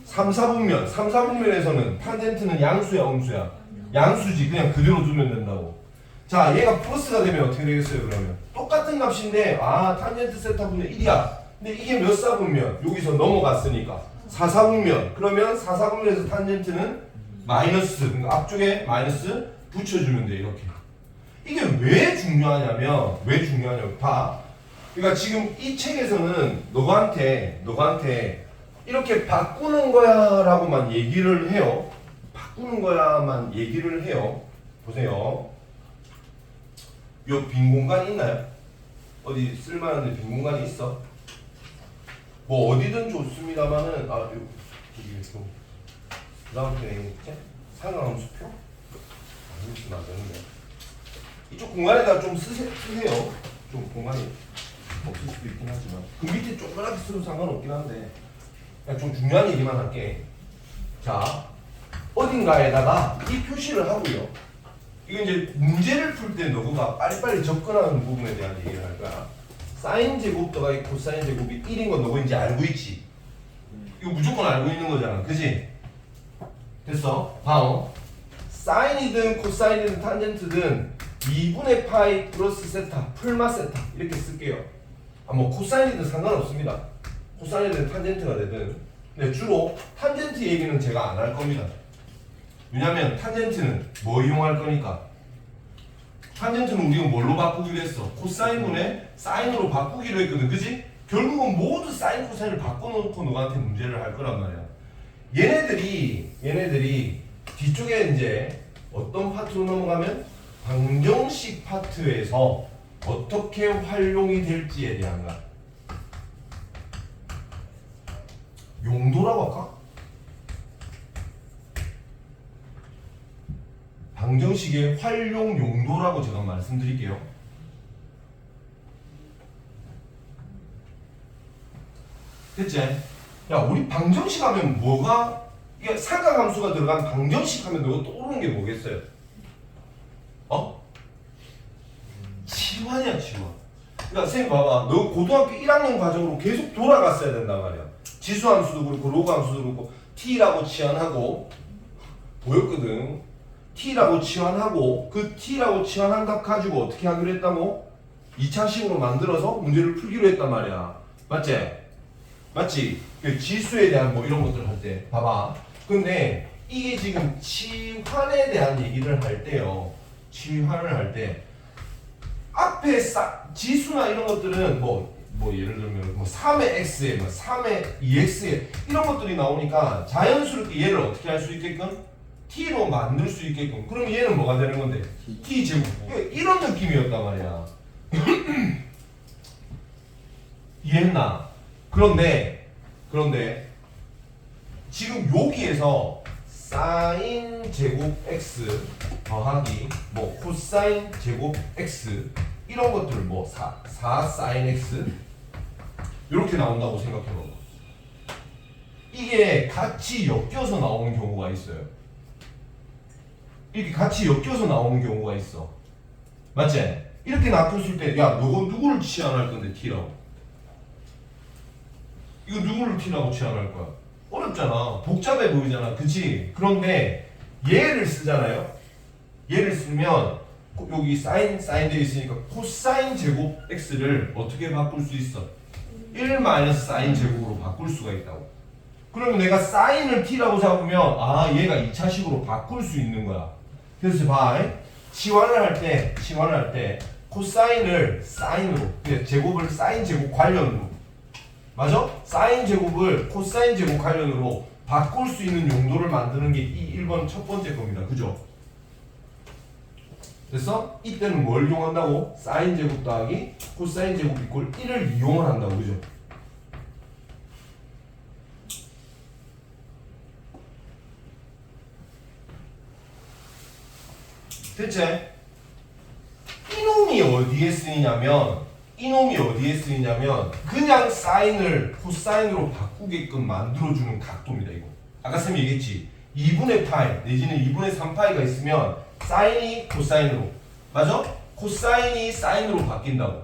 Speaker 2: 3, 4분면. 3, 4분면에서는 탄젠트는 양수야 음수야? 양수지. 그냥 그대로 두면 된다고. 자, 얘가 플러스가 되면 어떻게 되겠어요? 그러면 똑같은 값인데 탄젠트 세타분의 1이야. 근데 이게 몇 사분면? 여기서 넘어갔으니까 4, 4분면. 그러면 4, 4분면에서 탄젠트는 마이너스. 그러니까 앞쪽에 마이너스 붙여주면 돼. 이렇게. 이게 왜 중요하냐면 봐. 그러니까 지금 이 책에서는 너한테 이렇게 바꾸는 거야 라고만 얘기를 해요. 바꾸는 거야만 얘기를 해요. 보세요. 요 빈 공간 있나요? 어디 쓸만한 빈 공간이 있어? 뭐 어디든 좋습니다만은 여기 좀 그다음 편에 있지? 상하함수표? 안 쓰면 안 되는데. 이쪽 공간에다 좀 쓰세요. 좀 공간이 없을 수도 있긴 하지만 그 밑에 조그맣게 쓰도 상관없긴 한데 그냥 좀 중요한 얘기만 할게. 자, 어딘가에다가 이 표시를 하고요. 이거 이제 문제를 풀 때 너가 빨리빨리 접근하는 부분에 대한 얘기를 할 거야. 사인 제곱 더하기 코사인 제곱이 1인 건 너가 이제 알고 있지? 이거 무조건 알고 있는 거잖아. 그지? 됐어? 다음. 사인이든 코사인이든 탄젠트든 2분의 파이 플러스 세타 풀마 세타 이렇게 쓸게요. 뭐 코사인이든 상관없습니다. 코사인이든 탄젠트가 되든. 근데 주로 탄젠트 얘기는 제가 안 할 겁니다. 왜냐면 탄젠트는 뭐 이용할 거니까. 탄젠트는 우리가 뭘로 바꾸기로 했어? 코사인분의 사인으로 바꾸기로 했거든. 그지? 결국은 모두 사인 코사인을 바꿔놓고 너한테 문제를 할 거란 말이야. 얘네들이 뒤쪽에 이제 어떤 파트로 넘어가면 방정식 파트에서 어떻게 활용이 될지에 대한 거. 용도라고 할까? 방정식의 활용 용도라고 제가 말씀드릴게요. 됐지? 야, 우리 방정식 하면 뭐가 이게 사각함수가 들어간 방정식 하면 너가 떠오르는 게 뭐겠어요? 치환이야, 치환. 그러니까 선생님 봐봐. 너 고등학교 1학년 과정으로 계속 돌아갔어야 된단 말이야. 지수함수도 그렇고 로그함수도 그렇고 t라고 치환하고 보였거든. t라고 치환하고 그 t라고 치환한 값 가지고 어떻게 하기로 했다고? 2차식으로 만들어서 문제를 풀기로 했단 말이야. 맞지? 맞지? 그 지수에 대한 뭐 이런 것들 할 때 봐봐. 근데 이게 지금 치환에 대한 얘기를 할 때요. 치환을 할 때 앞에 지수나 이런 것들은 뭐 예를 들면 뭐 3의 x에 뭐 3의 2x에 이런 것들이 나오니까 자연스럽게 얘를 어떻게 할 수 있게끔 t로 만들 수 있게끔 그러면 얘는 뭐가 되는 건데 t 제곱 이런 느낌이었단 말이야. 이해했나? 그런데 지금 여기에서 사인 제곱 x 더하기 뭐 코사인 제곱 x 이런 것들 뭐 4 사인 x 이렇게 나온다고 생각해봐. 이게 같이 엮여서 나오는 경우가 있어요. 이렇게 같이 엮여서 나오는 경우가 있어. 맞지? 이렇게 놔뒀을 때 야 너가 누구를 치환할 건데 t라고? 이거 누구를 t라고 치환할 거야? 어렵잖아. 복잡해 보이잖아. 그치? 그런데 얘를 쓰잖아요. 얘를 쓰면 여기 사인 되어 있으니까 코사인 제곱 x를 어떻게 바꿀 수 있어? 1 마이너스 사인 제곱으로 바꿀 수가 있다고. 그러면 내가 사인을 t라고 잡으면 아 얘가 2차식으로 바꿀 수 있는 거야. 그래서 봐. 치환을 할 때 코사인을 사인으로 제곱을 사인 제곱 관련으로 맞아? 사인 제곱을 코사인 제곱 관련으로 바꿀 수 있는 용도를 만드는 게 이 1번 첫 번째 겁니다. 그죠? 그래서 이때는 뭘 이용한다고? 사인 제곱 더하기 코사인 제곱 이꼴 1을 이용을 한다고. 그죠? 됐지? 이놈이 어디에 쓰이냐면 그냥 사인을 코사인으로 바꾸게끔 만들어주는 각도입니다. 이거 아까 쌤이 얘기했지. 2분의 파이 내지는 2분의 3파이가 있으면 사인이 코사인으로 맞아? 코사인이 사인으로 바뀐다고.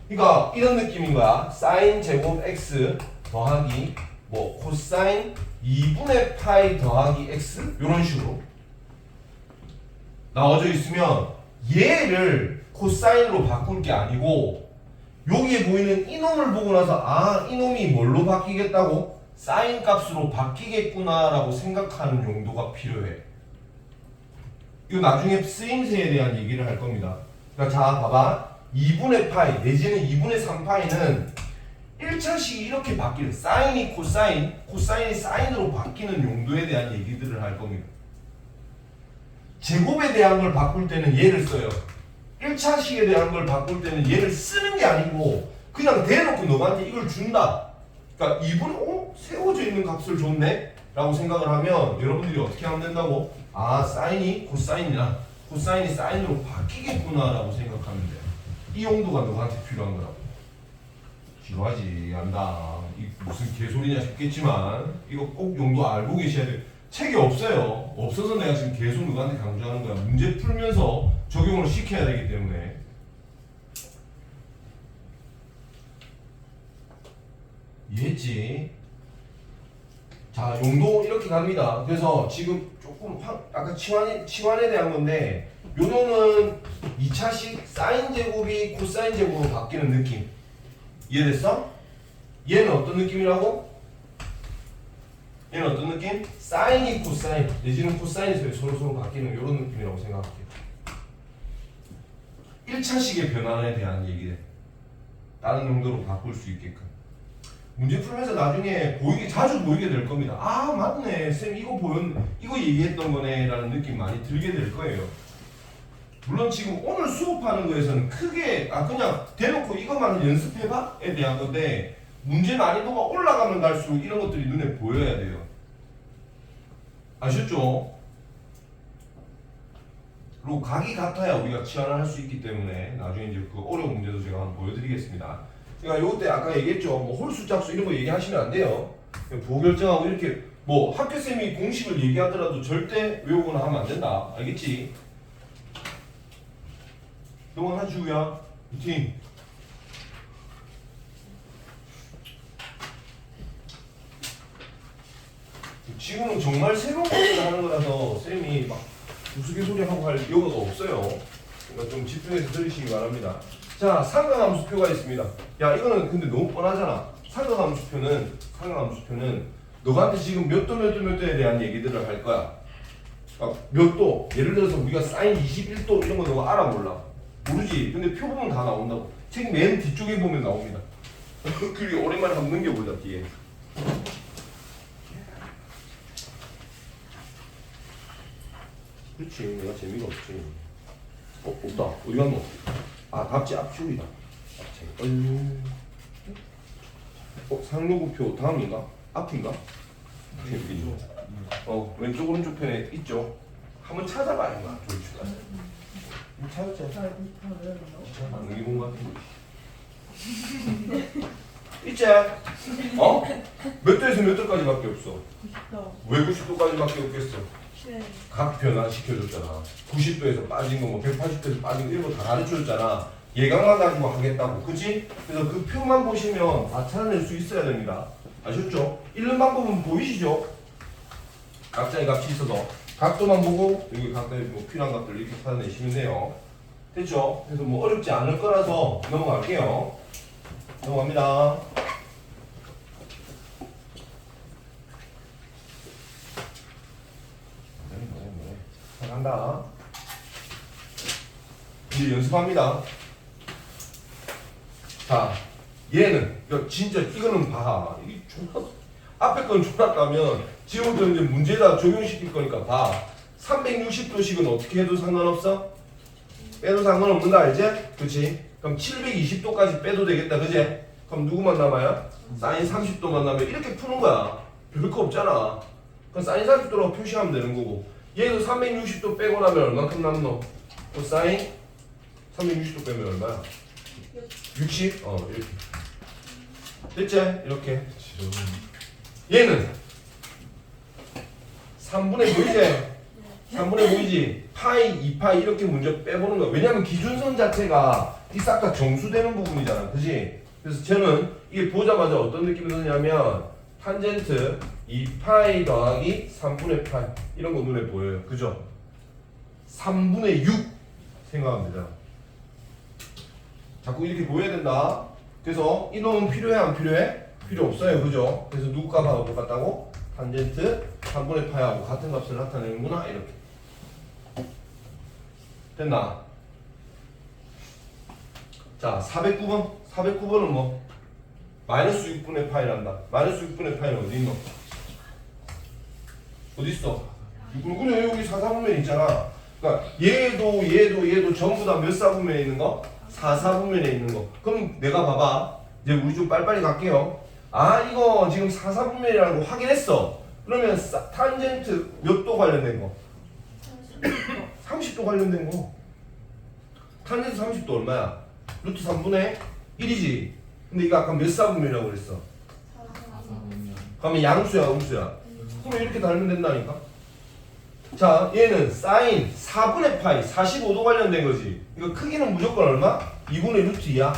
Speaker 2: 그러니까 이런 느낌인 거야. 사인 제곱 x 더하기 뭐 코사인 2분의 파이 더하기 x 이런 식으로 나와져 있으면 얘를 코사인으로 바꿀 게 아니고 여기에 보이는 이놈을 보고 나서 아 이놈이 뭘로 바뀌겠다고? 사인 값으로 바뀌겠구나 라고 생각하는 용도가 필요해. 이거 나중에 쓰임새에 대한 얘기를 할 겁니다. 그러니까 자 봐봐. 2분의 파이 내지는 2분의 3파이는 1차식이 이렇게 바뀌는 사인이 코사인 코사인이 사인으로 바뀌는 용도에 대한 얘기들을 할 겁니다. 제곱에 대한 걸 바꿀 때는 얘를 써요. 1차식에 대한 걸 바꿀 때는 얘를 쓰는 게 아니고 그냥 대놓고 너한테 이걸 준다. 그러니까 2분의 세워져 있는 값을 줬네? 라고 생각을 하면 여러분들이 어떻게 하면 된다고? 아 사인이 코사인이나 코사인이 사인으로 바뀌겠구나 라고 생각하면 돼. 이 용도가 너한테 필요한 거라고. 지루하지 안다. 이 무슨 개소리냐 싶겠지만 이거 꼭 용도 알고 계셔야 돼. 책이 없어요. 없어서 내가 지금 계속 누구한테 강조하는 거야. 문제 풀면서 적용을 시켜야 되기 때문에. 이해했지? 자, 용도 이렇게 갑니다. 그래서 지금 조금 아까 치환에 대한 건데 요놈은 2차식 사인 제곱이 코사인 제곱으로 바뀌는 느낌. 이해됐어? 얘는 어떤 느낌이라고? 얘는 어떤 느낌? 사인이 코사인 내지는 코사인이 서로 바뀌는 이런 느낌이라고 생각할게요. 1차식의 변환에 대한 얘기를 다른 용도로 바꿀 수 있게끔 문제 풀면서 나중에 자주 보이게 될 겁니다. 아 맞네 쌤 이거 얘기했던 거네 라는 느낌 많이 들게 될 거예요. 물론 지금 오늘 수업하는 거에서는 크게 그냥 대놓고 이것만 연습해봐에 대한 건데 문제 난이도가 올라가면 갈수록 이런 것들이 눈에 보여야 돼요. 아셨죠? 그리고 각이 같아야 우리가 치환을 할 수 있기 때문에 나중에 이제 그 어려운 문제도 제가 한번 보여드리겠습니다. 그러니까 요때 아까 얘기했죠. 뭐 홀수 짝수 이런 거 얘기하시면 안 돼요. 부호결정하고 이렇게 뭐 학교쌤이 공식을 얘기하더라도 절대 외우거나 하면 안 된다. 알겠지? 응원하시고요. 화이팅! 지금은 정말 새로운 것을 하는 거라서 쌤이 막 우스갯소리하고 할 여유가 없어요. 그러니까 좀 집중해서 들으시기 바랍니다. 자, 삼각함수표가 있습니다. 야, 이거는 근데 너무 뻔하잖아. 삼각함수표는 너한테 지금 몇 도 몇 도 몇 도에 대한 얘기들을 할 거야. 몇 도, 예를 들어서 우리가 사인 21도 이런 거 너가 알아 몰라? 모르지. 근데 표 보면 다 나온다고. 책 맨 뒤쪽에 보면 나옵니다. 그리고 오랜만에 한번 넘겨보자 뒤에. 그렇지. 내가 재미가 없지. 없다. 어디 갔노? 아, 답지 앞줄이다. 앞책. 상로구표 다음인가? 앞인가? 왼쪽 오른쪽 편에 있죠. 한번 찾아봐 임마. 조이추가. 찾았지? 여기 본 것 같은데. 있지? 몇 도에서 몇 도까지밖에 없어.
Speaker 3: 90도.
Speaker 2: 왜 90도까지밖에 없겠어?
Speaker 3: 네.
Speaker 2: 각 변화시켜줬잖아. 90도에서 빠진 거, 뭐 180도에서 빠진 거 이런 거 다 가르쳐줬잖아. 예각만 가지고 하겠다고, 그치? 그래서 그 표만 보시면 다 찾아낼 수 있어야 됩니다. 아셨죠? 읽는 방법은 보이시죠? 각자의 값이 있어서 각도만 보고 여기 각도에 뭐 필요한 값들 이렇게 찾아내시면 돼요. 됐죠? 그래서 뭐 어렵지 않을 거라서 넘어갈게요. 넘어갑니다. 간다. 이제 연습합니다. 자, 얘는 진짜 이거는 봐. 이 존나 앞에 건 졸았다면 지금부터 이제 문제에다 적용시킬 거니까 봐. 360도씩은 어떻게 해도 상관없어? 빼도 상관없는 거 알지? 그렇지? 그럼 720도까지 빼도 되겠다, 그지? 그럼 누구만 남아요? 사인 30도만 남아요. 이렇게 푸는 거야. 별거 없잖아. 그럼 사인 30도라고 표시하면 되는 거고. 얘도 360도 빼고 나면 얼마큼 남노? 코사인 360도 빼면 얼마야? 60? 이렇게. 됐지? 이렇게. 얘는 3분의 보이지? 3분의 보이지? 파이, 2파이 이렇게 먼저 빼보는 거야. 왜냐면 기준선 자체가 이 싹 다 정수되는 부분이잖아. 그지? 그래서 저는 이게 보자마자 어떤 느낌이 드냐면 탄젠트 2파이 더하기 3분의 파이 이런 거 눈에 보여요. 그죠? 3분의 6 생각하면 되잖아. 자꾸 이렇게 보여야 된다. 그래서 이 놈은 필요해 안 필요해? 필요 없어요. 그죠? 그래서 누구 값하고 똑같다고? 탄젠트 3분의 파이하고 같은 값을 나타내는구나. 이렇게. 됐나? 자, 409번. 409번은 뭐? 마이너스 6분의 파이란다. 마이너스 6분의 파이는 어디 있노? 어디 있어? 그래 여기 4사분면 있잖아. 그러니까 얘도 전부 다 몇 사분면에 있는 거? 4사분면에 있는 거. 그럼 내가 봐봐. 이제 우리 좀 빨리빨리 갈게요. 아 이거 지금 4사분면이라는 거 확인했어. 그러면 탄젠트 몇 도 관련된 거? 30도 관련된 거. 탄젠트 30도 얼마야? 루트 3분의 1이지. 근데 이거 아까 몇 사분면이라고 그랬어? 그러면 양수야 음수야? 그럼 이렇게 달면 된다니까? 자 얘는 사인 4분의 파이 45도 관련된 거지. 이거 크기는 무조건 얼마? 2분의 루트 2야.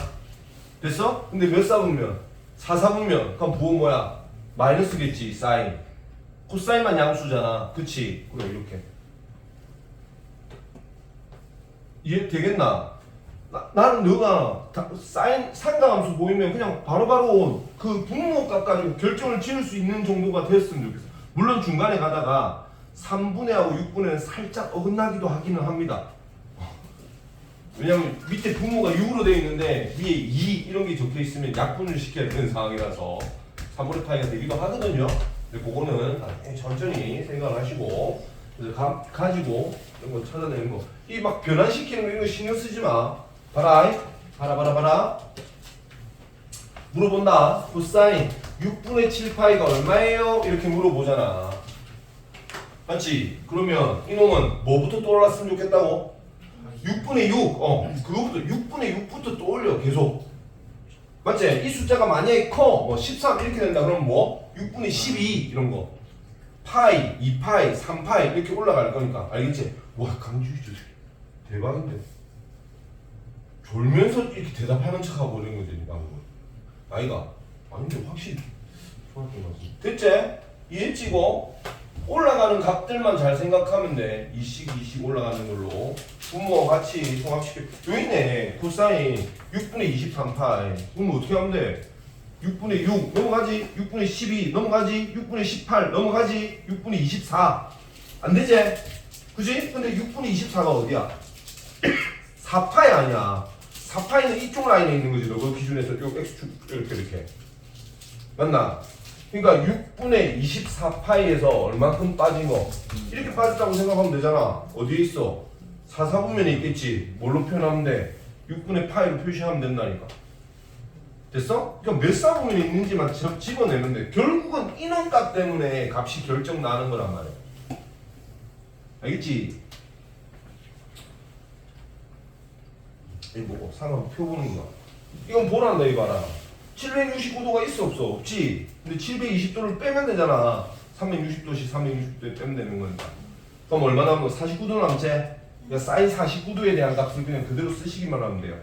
Speaker 2: 됐어? 근데 몇 사분면? 4사분면. 그럼 부호 뭐야? 마이너스겠지 사인. 코사인만 양수잖아. 그치? 그럼 이렇게. 이해 되겠나? 나는 너가 사인 상가함수 보이면 그냥 바로바로 그 분모값 가지고 결정을 지을 수 있는 정도가 됐으면 좋겠어. 물론 중간에 가다가 3분의하고 6분의는 살짝 어긋나기도 하기는 합니다. 왜냐면 밑에 분모가 6으로 되어 있는데 위에 2 이런 게 적혀 있으면 약분을 시켜야 되는 상황이라서 3분의 파이가 되기도 하거든요. 근데 그거는 천천히 생각을 하시고 그래서 가지고 이런 거 찾아내는 거. 이 막 변환시키는 거 이런 거 신경 쓰지 마. 봐라. 물어본다. 코사인 6분의 7파이가 얼마예요? 이렇게 물어보잖아. 맞지? 그러면 이놈은 뭐부터 떠올랐으면 좋겠다고? 6분의 6. 그거부터 6분의 6부터 떠올려 계속. 맞지? 이 숫자가 만약에 커. 뭐 13 이렇게 된다 그러면 뭐? 6분의 12 이런 거. 파이, 2파이, 3파이 이렇게 올라갈 거니까. 알겠지? 와 강주희 대박인데. 졸면서 이렇게 대답하는 척하고 이런 거지 방금. 아이가 아닌데 확실히 좋았던 것 같습니다. 됐지? 이해했지고 올라가는 값들만 잘 생각하면 돼. 이씩 올라가는 걸로 분모 같이 통합시켜. 여기 있네. 코사인 6분의 23파이. 그럼 어떻게 하면 돼? 6분의 6 넘어가지. 6분의 12 넘어가지. 6분의 18 넘어가지. 6분의 24 안 되지? 그지? 근데 6분의 24가 어디야? 4파이 아니야. 4파이는 이쪽 라인에 있는 거지. 너 기준에서 요 x축 이렇게 맞나? 그러니까 6분의 24파이에서 얼만큼 빠진 거? 이렇게 빠졌다고 생각하면 되잖아. 어디에 있어? 4, 4분면에 있겠지. 뭘로 표현하면 돼? 6분의 파이로 표시하면 된다니까. 됐어? 그러니까 몇 사분면에 있는지만 집어내면 돼. 결국은 인원값 때문에 값이 결정 나는 거란 말이야. 알겠지? 이거 보고 상황 표 보는 거야. 이건 보란다 이 봐라. 769도가 있어 없어? 없지. 근데 720도를 빼면 되잖아. 360도씩 360도에 빼면 되는 거니까. 그럼 얼마 남은 거? 49도 남지? 그러니까 사인 49도에 대한 값을 그냥 그대로 쓰시기만 하면 돼요.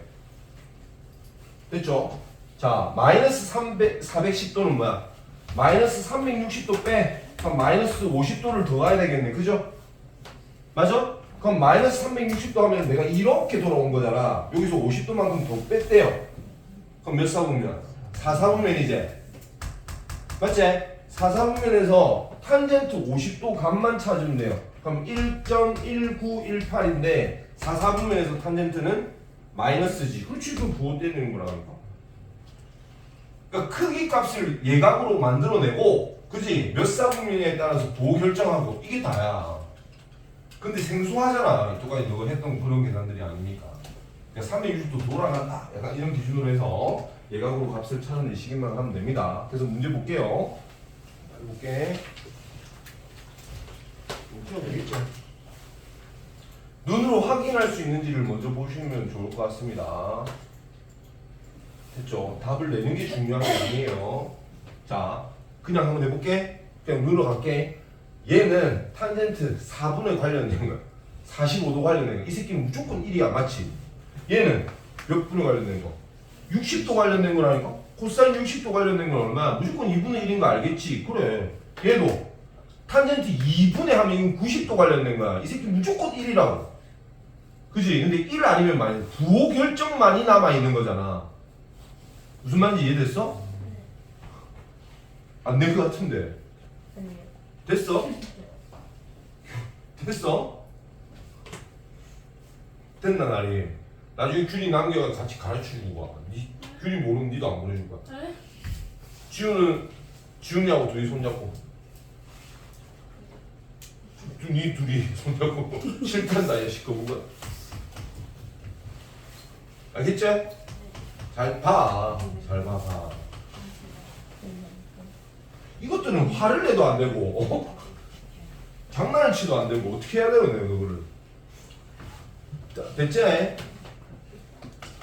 Speaker 2: 됐죠? 자, 마이너스 410도는 뭐야? 마이너스 360도 빼. 그럼 마이너스 50도를 더 가야 되겠네. 그죠? 맞아? 그럼 마이너스 360도 하면 내가 이렇게 돌아온 거잖아. 여기서 50도만큼 더 뺐대요. 그럼 몇 사분면? 4사분면이지. 맞지? 4사분면에서 탄젠트 50도 값만 찾으면 돼요. 그럼 1.1918인데 4사분면에서 탄젠트는 마이너스지. 그렇지. 그 부호 때리는 거라니까. 그러니까 크기 값을 예각으로 만들어내고 그지? 몇 사분면에 따라서 부호 결정하고 이게 다야. 근데 생소하잖아. 이쪽까지 너가 했던 그런 계산들이 아니니까. 그냥 360도 돌아간다. 약간 이런 기준으로 해서 예각으로 값을 찾아내시기만 하면 됩니다. 그래서 문제 볼게요. 볼게. 이렇게 되겠죠. 눈으로 확인할 수 있는지를 먼저 보시면 좋을 것 같습니다. 됐죠? 답을 내는 게 중요한 게 아니에요. 자, 그냥 한번 해볼게. 그냥 눈으로 갈게. 얘는 탄젠트 4분에 관련된 거야. 45도 관련된 거. 이 새끼는 무조건 1이야. 맞지? 얘는 몇 분에 관련된 거? 60도 관련된 거라니까? 코사인 60도 관련된 건 얼마야? 무조건 2분의 1인 거 알겠지? 그래. 얘도 탄젠트 2분의 하면 이건 90도 관련된 거야. 이 새끼 무조건 1이라고. 그지? 근데 1 아니면 말이야. 부호 결정만이 남아있는 거잖아. 무슨 말인지 이해됐어? 안 된 거 같은데.
Speaker 3: 아니요.
Speaker 2: 됐어? 됐어? 됐나 나리? 나중에 균이 남겨가 같이 가르쳐주고 와. 균이 모르면 니도 안 보내줄 거야.
Speaker 3: 네?
Speaker 2: 지훈이하고 둘이 손잡고. 니 둘이 손잡고 싫단다 야 시끄러운 거야. 알겠지? 잘 봐. 잘 봐. 이것들은 화를 내도 안 되고 장난을 치도 안 되고 어떻게 해야 되는 거야 그거를. 자, 됐지?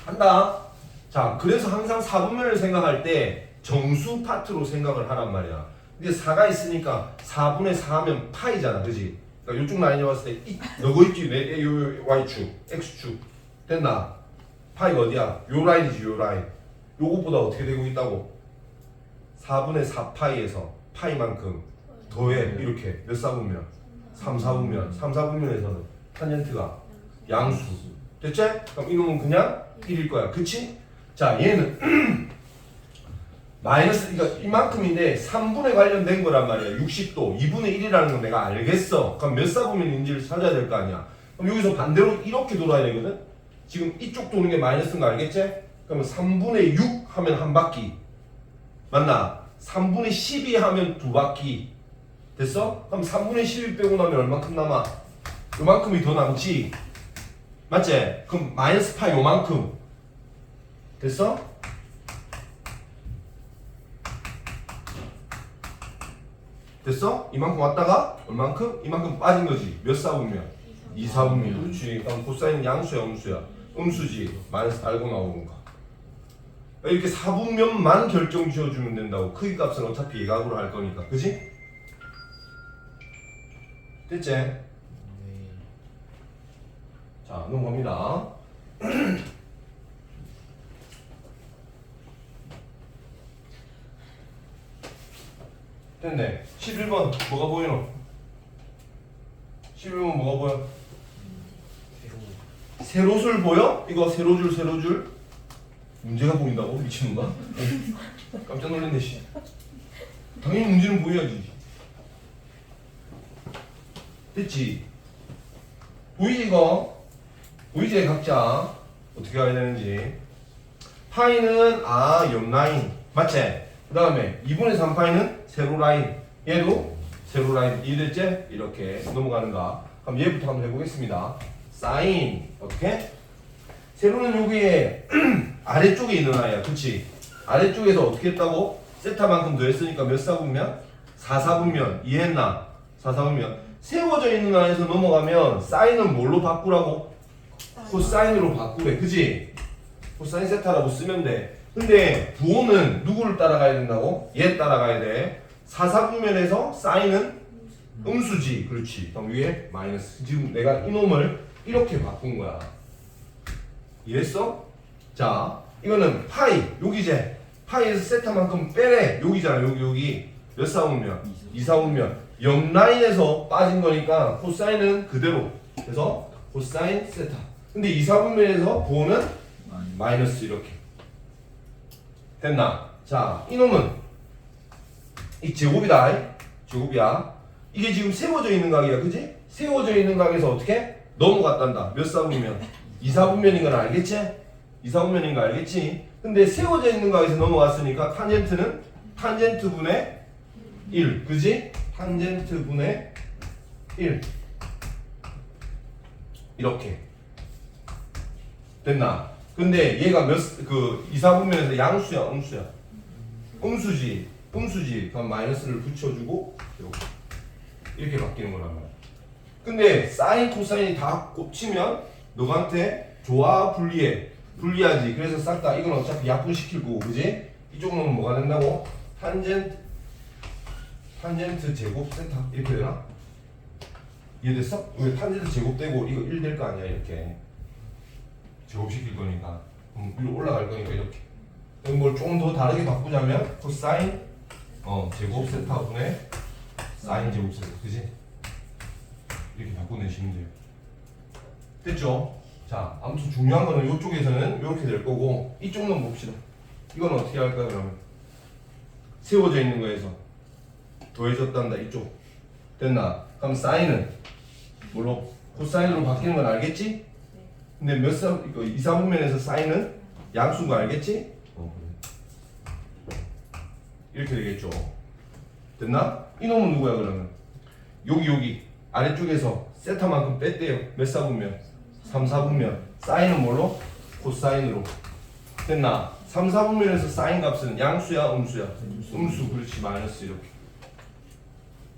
Speaker 2: 한다. 자, 그래서 항상 4분면을 생각할 때 정수 파트로 생각을 하란 말이야. 근데 4가 있으니까 4분의 4 하면 파이잖아. 그지? 그러니까 이쪽 라인에 왔을 때 너거 있지? 내 요 Y축, X축 됐나? 파이가 어디야? 요 라인이지 요 라인. 요것보다 어떻게 되고 있다고? 4분의 4파이에서 파이만큼 더해. 이렇게 몇 사분면? 3, 4분면. 3, 4분면에서는 탄젠트가 양수. 됐지? 그럼 이놈은 그냥 1일 거야. 그치? 자, 얘는 마이너스, 그러니까 이만큼인데 3분에 관련된 거란 말이야. 60도. 2분의 1이라는 건 내가 알겠어. 그럼 몇 사분면인지를 찾아야 될 거 아니야. 그럼 여기서 반대로 이렇게 돌아야 되거든? 지금 이쪽 도는 게 마이너스인 거 알겠지? 그러면 3분의 6 하면 한 바퀴. 맞나? 3분의 12 하면 두 바퀴. 됐어? 그럼 3분의 12 빼고 나면 얼만큼 남아? 요만큼이 더 남지? 맞지? 그럼 마이너스 파 요만큼. 됐어? 됐어? 이만큼 왔다가 얼만큼? 이만큼 빠진 거지. 몇 사분면? 2, 4분면. 그렇지. 그럼 코사인 양수야, 음수야? 음수지. 마이너스 달고 나오는 거. 이렇게 4분면만 결정 지어주면 된다고. 크기 값은 어차피 예각으로 할 거니까. 그지? 됐지? 네. 자, 넘어갑니다. 됐네. 11번 뭐가 보이노? 11번 뭐가 보여? 세로줄 보여? 이거 세로줄 세로줄? 문제가 보인다고? 미친놈아? 깜짝 놀랐네 씨. 당연히 문제는 보여야지. 됐지? 보이지 이거? 보이지 각자? 어떻게 해야 되는지. 파이는 옆 라인 맞지? 그 다음에 2분의 3파이는 세로 라인. 얘도 세로 라인. 이해됐지? 이렇게 넘어가는가. 그럼 얘부터 한번 해보겠습니다. 사인 어떻게? 세로는 여기에 아래쪽에 있는 아이야. 그치? 아래쪽에서 어떻게 했다고? 세타만큼 더 했으니까 몇 사분면? 4사분면. 이해했나? 4사분면. 세워져 있는 안에서 넘어가면 사인은 뭘로 바꾸라고? 코사인으로 바꾸래. 그치? 코사인 세타라고 쓰면 돼. 근데 부호는 누구를 따라가야 된다고? 얘 따라가야 돼. 4사분면에서 사인은 음수지. 그렇지. 그럼 위에 마이너스. 지금 내가 이놈을 이렇게 바꾼 거야. 이해했어? 자, 이거는 파이. 여기제. 파이에서 세타만큼 빼래. 여기잖아. 여기. 몇 사분면? 2사분면. 옆 라인에서 빠진 거니까 코사인은 그대로. 그래서 코사인 세타. 근데 2사분면에서 부호는 마이너스 이렇게. 됐나? 자, 이놈은 이 제곱이다. 제곱이야. 이게 지금 세워져 있는 각이야. 그지? 세워져 있는 각에서 어떻게? 넘어갔단다. 몇 사분면? 2사분면인 건 알겠지? 2사분면인 거 알겠지? 근데 세워져 있는 각에서 넘어갔으니까 탄젠트는 탄젠트 분의 1. 그지? 탄젠트 분의 1. 이렇게. 됐나? 근데 얘가 그 2사분면에서 양수야, 음수야? 음수지. 그럼 마이너스를 붙여주고 이렇게 바뀌는 거란 말이야. 근데 사인, 코사인이 다 곱치면 너한테 좋아, 불리해? 불리하지. 그래서 싹 다 이건 어차피 약분시킬 거고, 그지? 이쪽은 뭐가 된다고? 탄젠트 제곱 세타 이렇게 되나? 이해됐어? 왜 탄젠트 제곱되고 이거 1 될 거 아니야 이렇게 제곱시킬 거니까 위로 올라갈 거니까 이렇게. 그럼 뭘 조금 더 다르게 바꾸자면 코사인 제곱 세타분의 사인 제곱 세타. 그지? 이렇게 바꿔내시면 돼요. 됐죠? 자, 아무튼 중요한 거는 이쪽에서는 이렇게 될 거고 이쪽 놈 봅시다. 이건 어떻게 할까요 그러면? 세워져 있는 거에서 더해졌단다 이쪽. 됐나? 그럼 사인은 뭘로? 코사인으로 바뀌는 건 알겠지? 근데 몇 사, 이거 2사분면에서 사인은 양수인 거 알겠지? 그래. 이렇게 되겠죠. 됐나? 이놈은 누구야 그러면? 여기 아래쪽에서 세타만큼 뺐대요. 몇 사분면? 3사분면. 사인은 뭘로? 코사인으로. 됐나? 3사분면에서 사인 값은 양수야 음수야? 음수. 그렇지. 마이너스 이렇게.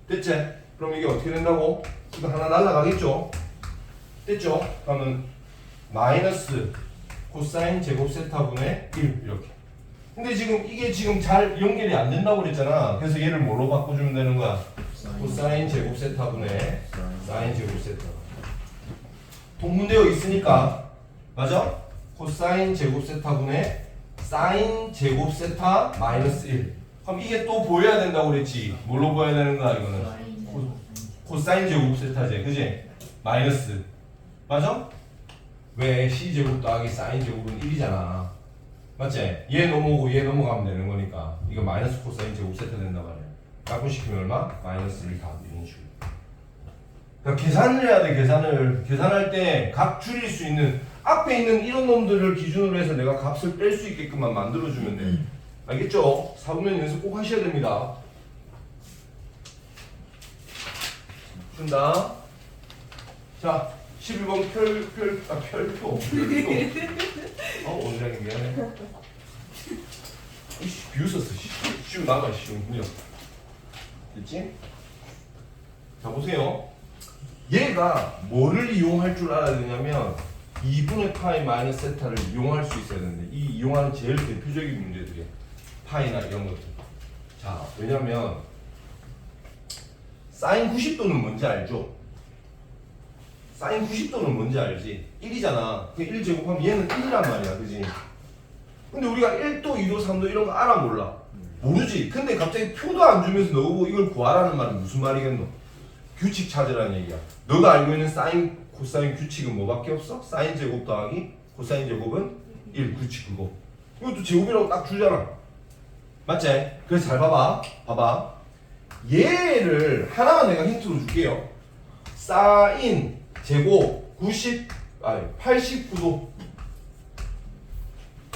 Speaker 2: 됐지? 그럼 이게 어떻게 된다고? 이거 하나 날라가겠죠? 됐죠? 그러면 마이너스 코사인 제곱 세타분의 1 이렇게. 근데 지금 이게 지금 잘 연결이 안 된다고 그랬잖아. 그래서 얘를 뭘로 바꿔주면 되는 거야? 코사인 제곱 세타분의 사인 제곱 세타. 동분되어 있으니까 맞아? 코사인 제곱 세타분의 사인 제곱 세타 마이너스 1. 그럼 이게 또 보여야 된다고 그랬지. 뭘로 보여야 되는 거야 이거는? 코사인 제곱 세타지. 그지? 마이너스. 맞아? 왜 C제곱 더하기 사인 제곱은 1이잖아. 맞지? 얘 넘어오고 얘 넘어가면 되는 거니까 이거 마이너스 코사인 제곱 세타 된단 말이야. 약분시키면 얼마? 마이너스 1 다 이런 식으로. 그러니까 계산을 해야 돼. 계산할 때 각 줄일 수 있는 앞에 있는 이런 놈들을 기준으로 해서 내가 값을 뺄 수 있게끔만 만들어주면 돼. 알겠죠? 4분면 연습 꼭 하셔야 됩니다. 준다. 자, 11번 별표. 오늘하기 미안해. 이씨, 비웃었어. 쉬우 나가, 쉬우. 그냥. 됐지? 자, 보세요. 얘가 뭐를 이용할 줄 알아야 되냐면 2분의 파이 마이너스 세타를 이용할 수 있어야 되는데 이 이용하는 제일 대표적인 문제들이야. 파이나 이런 것들. 자, 왜냐면 사인 90도는 뭔지 알죠? 사인 90도는 뭔지 알지? 1이잖아. 그 1 제곱하면 얘는 1이란 말이야. 그지? 근데 우리가 1도, 2도, 3도 이런 거 알아 몰라? 모르지. 근데 갑자기 표도 안 주면서 너보고 이걸 구하라는 말은 무슨 말이겠노? 규칙 찾으라는 얘기야. 너가 알고 있는 사인, 코사인 규칙은 뭐밖에 없어? 사인 제곱 더하기 코사인 제곱은 1. 규칙 그거. 이것도 제곱이라고 딱 주잖아. 맞지? 그래서 잘 봐봐. 얘를 하나만 내가 힌트로 줄게요. 사인 제곱 89도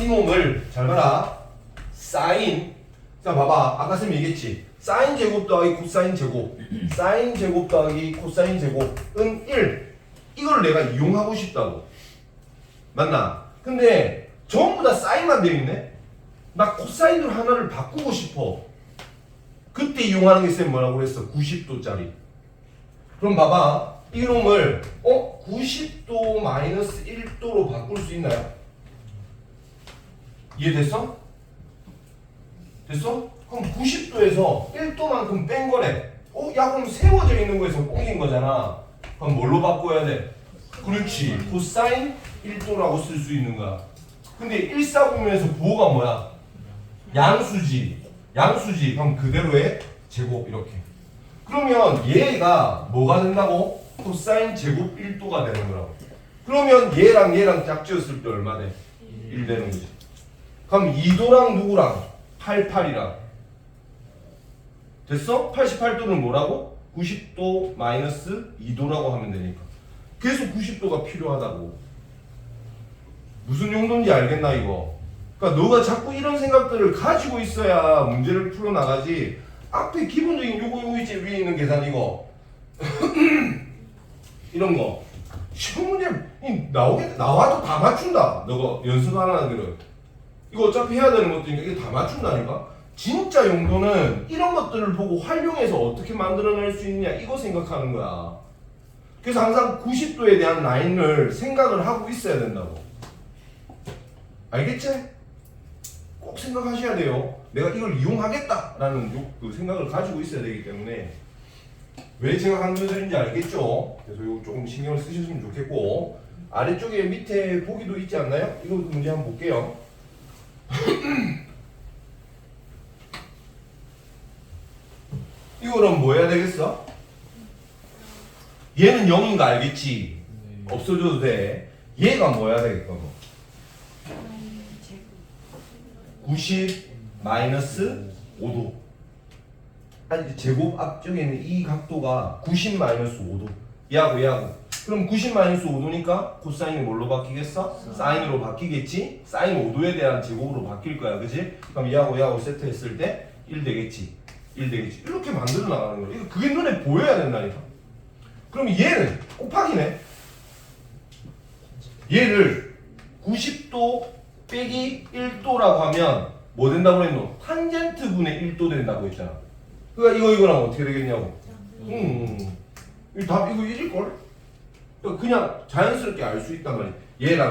Speaker 2: 이놈을 잘 봐라. 사인, 자 봐봐, 아까 쌤이 얘기했지. 사인 제곱 더하기 코사인 제곱, 사인 제곱 더하기 코사인 제곱은 1. 이걸 내가 이용하고 싶다고. 맞나? 근데 전부 다 사인만 되어 있네. 나 코사인으로 하나를 바꾸고 싶어. 그때 이용하는 게 쌤 뭐라고 그랬어? 90도짜리. 그럼 봐봐, 이놈을 90도 마이너스 1도로 바꿀 수 있나요? 이해됐어? 됐어? 그럼 90도에서 1도만큼 뺀 거래. 야 그럼 세워져 있는 거에서 옮긴 거잖아. 그럼 뭘로 바꿔야 돼? 그렇지, 코사인 1도라고 쓸 수 있는 거야. 근데 일사분면에서 부호가 뭐야? 양수지. 그럼 그대로의 제곱 이렇게. 그러면 얘가 뭐가 된다고? 코사인 제곱 1도가 되는 거라고. 그러면 얘랑 짝지었을 때 얼마 돼? 1 되는 거지. 그럼 2도랑 누구랑? 88이랑. 됐어? 88도는 뭐라고? 90도 마이너스 2도라고 하면 되니까. 그래서 90도가 필요하다고. 무슨 용도인지 알겠나 이거? 그러니까 너가 자꾸 이런 생각들을 가지고 있어야 문제를 풀어나가지. 앞에 기본적인 요거 있지, 위에 있는 계산 이거 이런 거 시험 문제 나와도 다 맞춘다. 너가 연습하는 애들은 이거 어차피 해야 되는 것들이니까 이게 다 맞춘다니까. 진짜 용도는 이런 것들을 보고 활용해서 어떻게 만들어낼 수 있느냐 이거 생각하는 거야. 그래서 항상 90도에 대한 라인을 생각을 하고 있어야 된다고. 알겠지? 꼭 생각하셔야 돼요. 내가 이걸 이용하겠다라는 그 생각을 가지고 있어야 되기 때문에. 왜 제가 강조드린지 알겠죠? 그래서 이거 조금 신경을 쓰셨으면 좋겠고, 아래쪽에 밑에 보기도 있지 않나요? 이거 문제 한번 볼게요. 이거는 뭐 해야 되겠어? 얘는 0인 거 알겠지? 없어져도 돼. 얘가 뭐 해야 되겠어? 90 마이너스 5도. 아니 제곱 앞쪽에 있는 이 각도가 90 마이너스 5도. 얘하고. 그럼 90 마이너스 5도니까 코사인이 뭘로 바뀌겠어? 사인으로 바뀌겠지? 사인 5도에 대한 제곱으로 바뀔 거야, 그지? 그럼 얘하고 세트했을 때 1 되겠지. 이렇게 만들어 나가는 거야. 그게 눈에 보여야 된다니까. 그럼 얘는 곱하기네. 얘를 90도 빼기 1도라고 하면 뭐 된다고 했노? 탄젠트 분의 1도 된다고 했잖아. 그러니까 이거랑 어떻게 되겠냐고. 이 답 이거 1일걸? 그냥 자연스럽게 알 수 있단 말이야.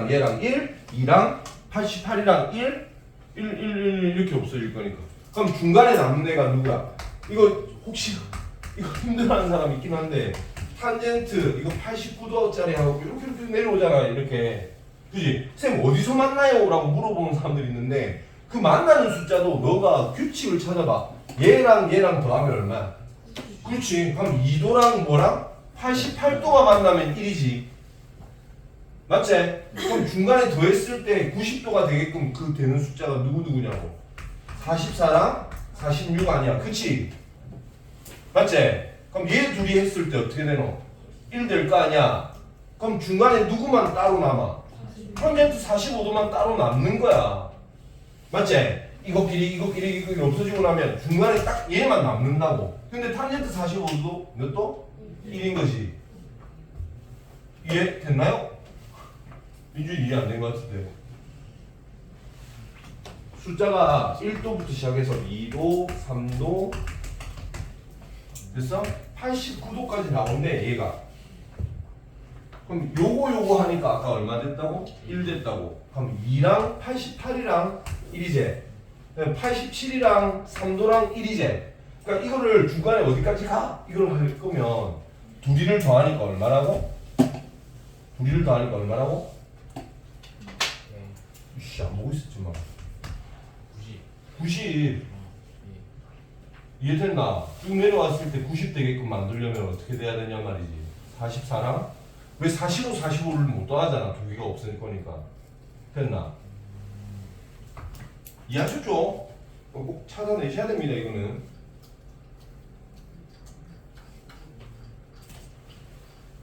Speaker 2: 얘랑 1, 2랑 88이랑 1 이렇게 없어질 거니까. 그럼 중간에 남는 애가 누구야? 이거 혹시 이거 힘들어하는 사람 있긴 한데, 탄젠트 이거 89도짜리 하고 이렇게 내려오잖아. 이렇게. 그지? 쌤 어디서 만나요? 라고 물어보는 사람들이 있는데, 그 만나는 숫자도 너가 규칙을 찾아봐. 얘랑 더하면 얼마야? 그렇지. 그럼 2도랑 뭐랑? 88도가 만나면 1이지. 맞지? 그럼 중간에 더했을 때 90도가 되게끔 그 되는 숫자가 누구냐고. 44랑 46 아니야. 그치? 맞지? 그럼 얘 둘이 했을 때 어떻게 되노? 1 될 거 아니야. 그럼 중간에 누구만 따로 남아? 탄젠트 45도만 따로 남는 거야. 맞지? 이거끼리 없어지고 나면 중간에 딱 얘만 남는다고. 근데 탄젠트 45도 몇 도? 1인 거지. 이해 됐나요? 민준이 이해 안 된 것 같은데. 숫자가 1도부터 시작해서 2도, 3도 됐어? 89도까지 나오는데 얘가. 그럼 요거 하니까 아까 얼마 됐다고? 1 됐다고. 그럼 2랑 88이랑 1이제. 87이랑 3도랑 1이제. 그러니까 이거를 중간에 어디까지 가? 이걸 할 거면 둘이를 더하니까 얼마라고? 둘이를 더하니까 얼마라고? 이씨 안 보고 있었지 마. 90. 이해됐나? 쭉 내려왔을 때 90 되게끔 만들려면 어떻게 돼야 되냐 말이지. 44랑 왜 45를 못 더하잖아. 두 개가 없을 거니까. 됐나? 이해하셨죠? 꼭 찾아내셔야 됩니다. 이거는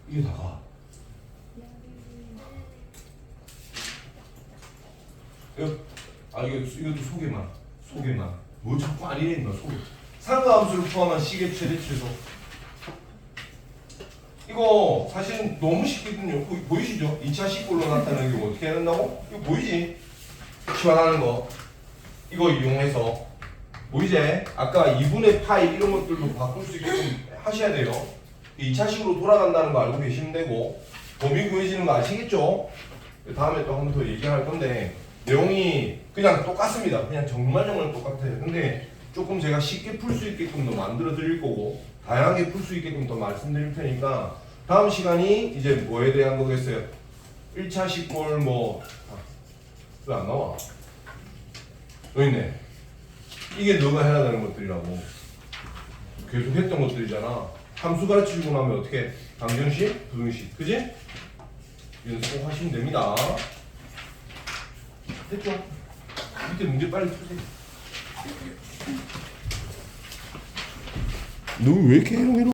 Speaker 2: 이게 다가 이것도 소개만 뭐 자꾸 아니래 임마 소개 상가함수를 포함한 시계 최대 최소 이거 사실 너무 쉽거든요. 보이시죠? 2차 식골로 나타나는 경우 어떻게 해야 된다고? 이거 보이지? 시환하는 거 이거 이용해서 보이지? 아까 2분의 파이 이런 것들도 바꿀 수 있게끔 하셔야 돼요. 2차식으로 돌아간다는 거 알고 계시면 되고 범위 구해지는 거 아시겠죠? 다음에 또 한 번 더 얘기할 건데 내용이 그냥 똑같습니다. 그냥 정말 똑같아요. 근데 조금 제가 쉽게 풀 수 있게끔 더 만들어 드릴 거고 다양하게 풀 수 있게끔 더 말씀드릴 테니까 다음 시간이 이제 뭐에 대한 거겠어요? 1차 식골 왜 안 나와? 여기 있네. 이게 너가 해야 되는 것들이라고 계속 했던 것들이잖아. 함수 가르치고 나면 어떻게 방정식, 부등식, 그지? 연습 꼭 하시면 됩니다. 됐죠? 밑에 문제 빨리 푸세요. 너 왜 이렇게 해롱해롱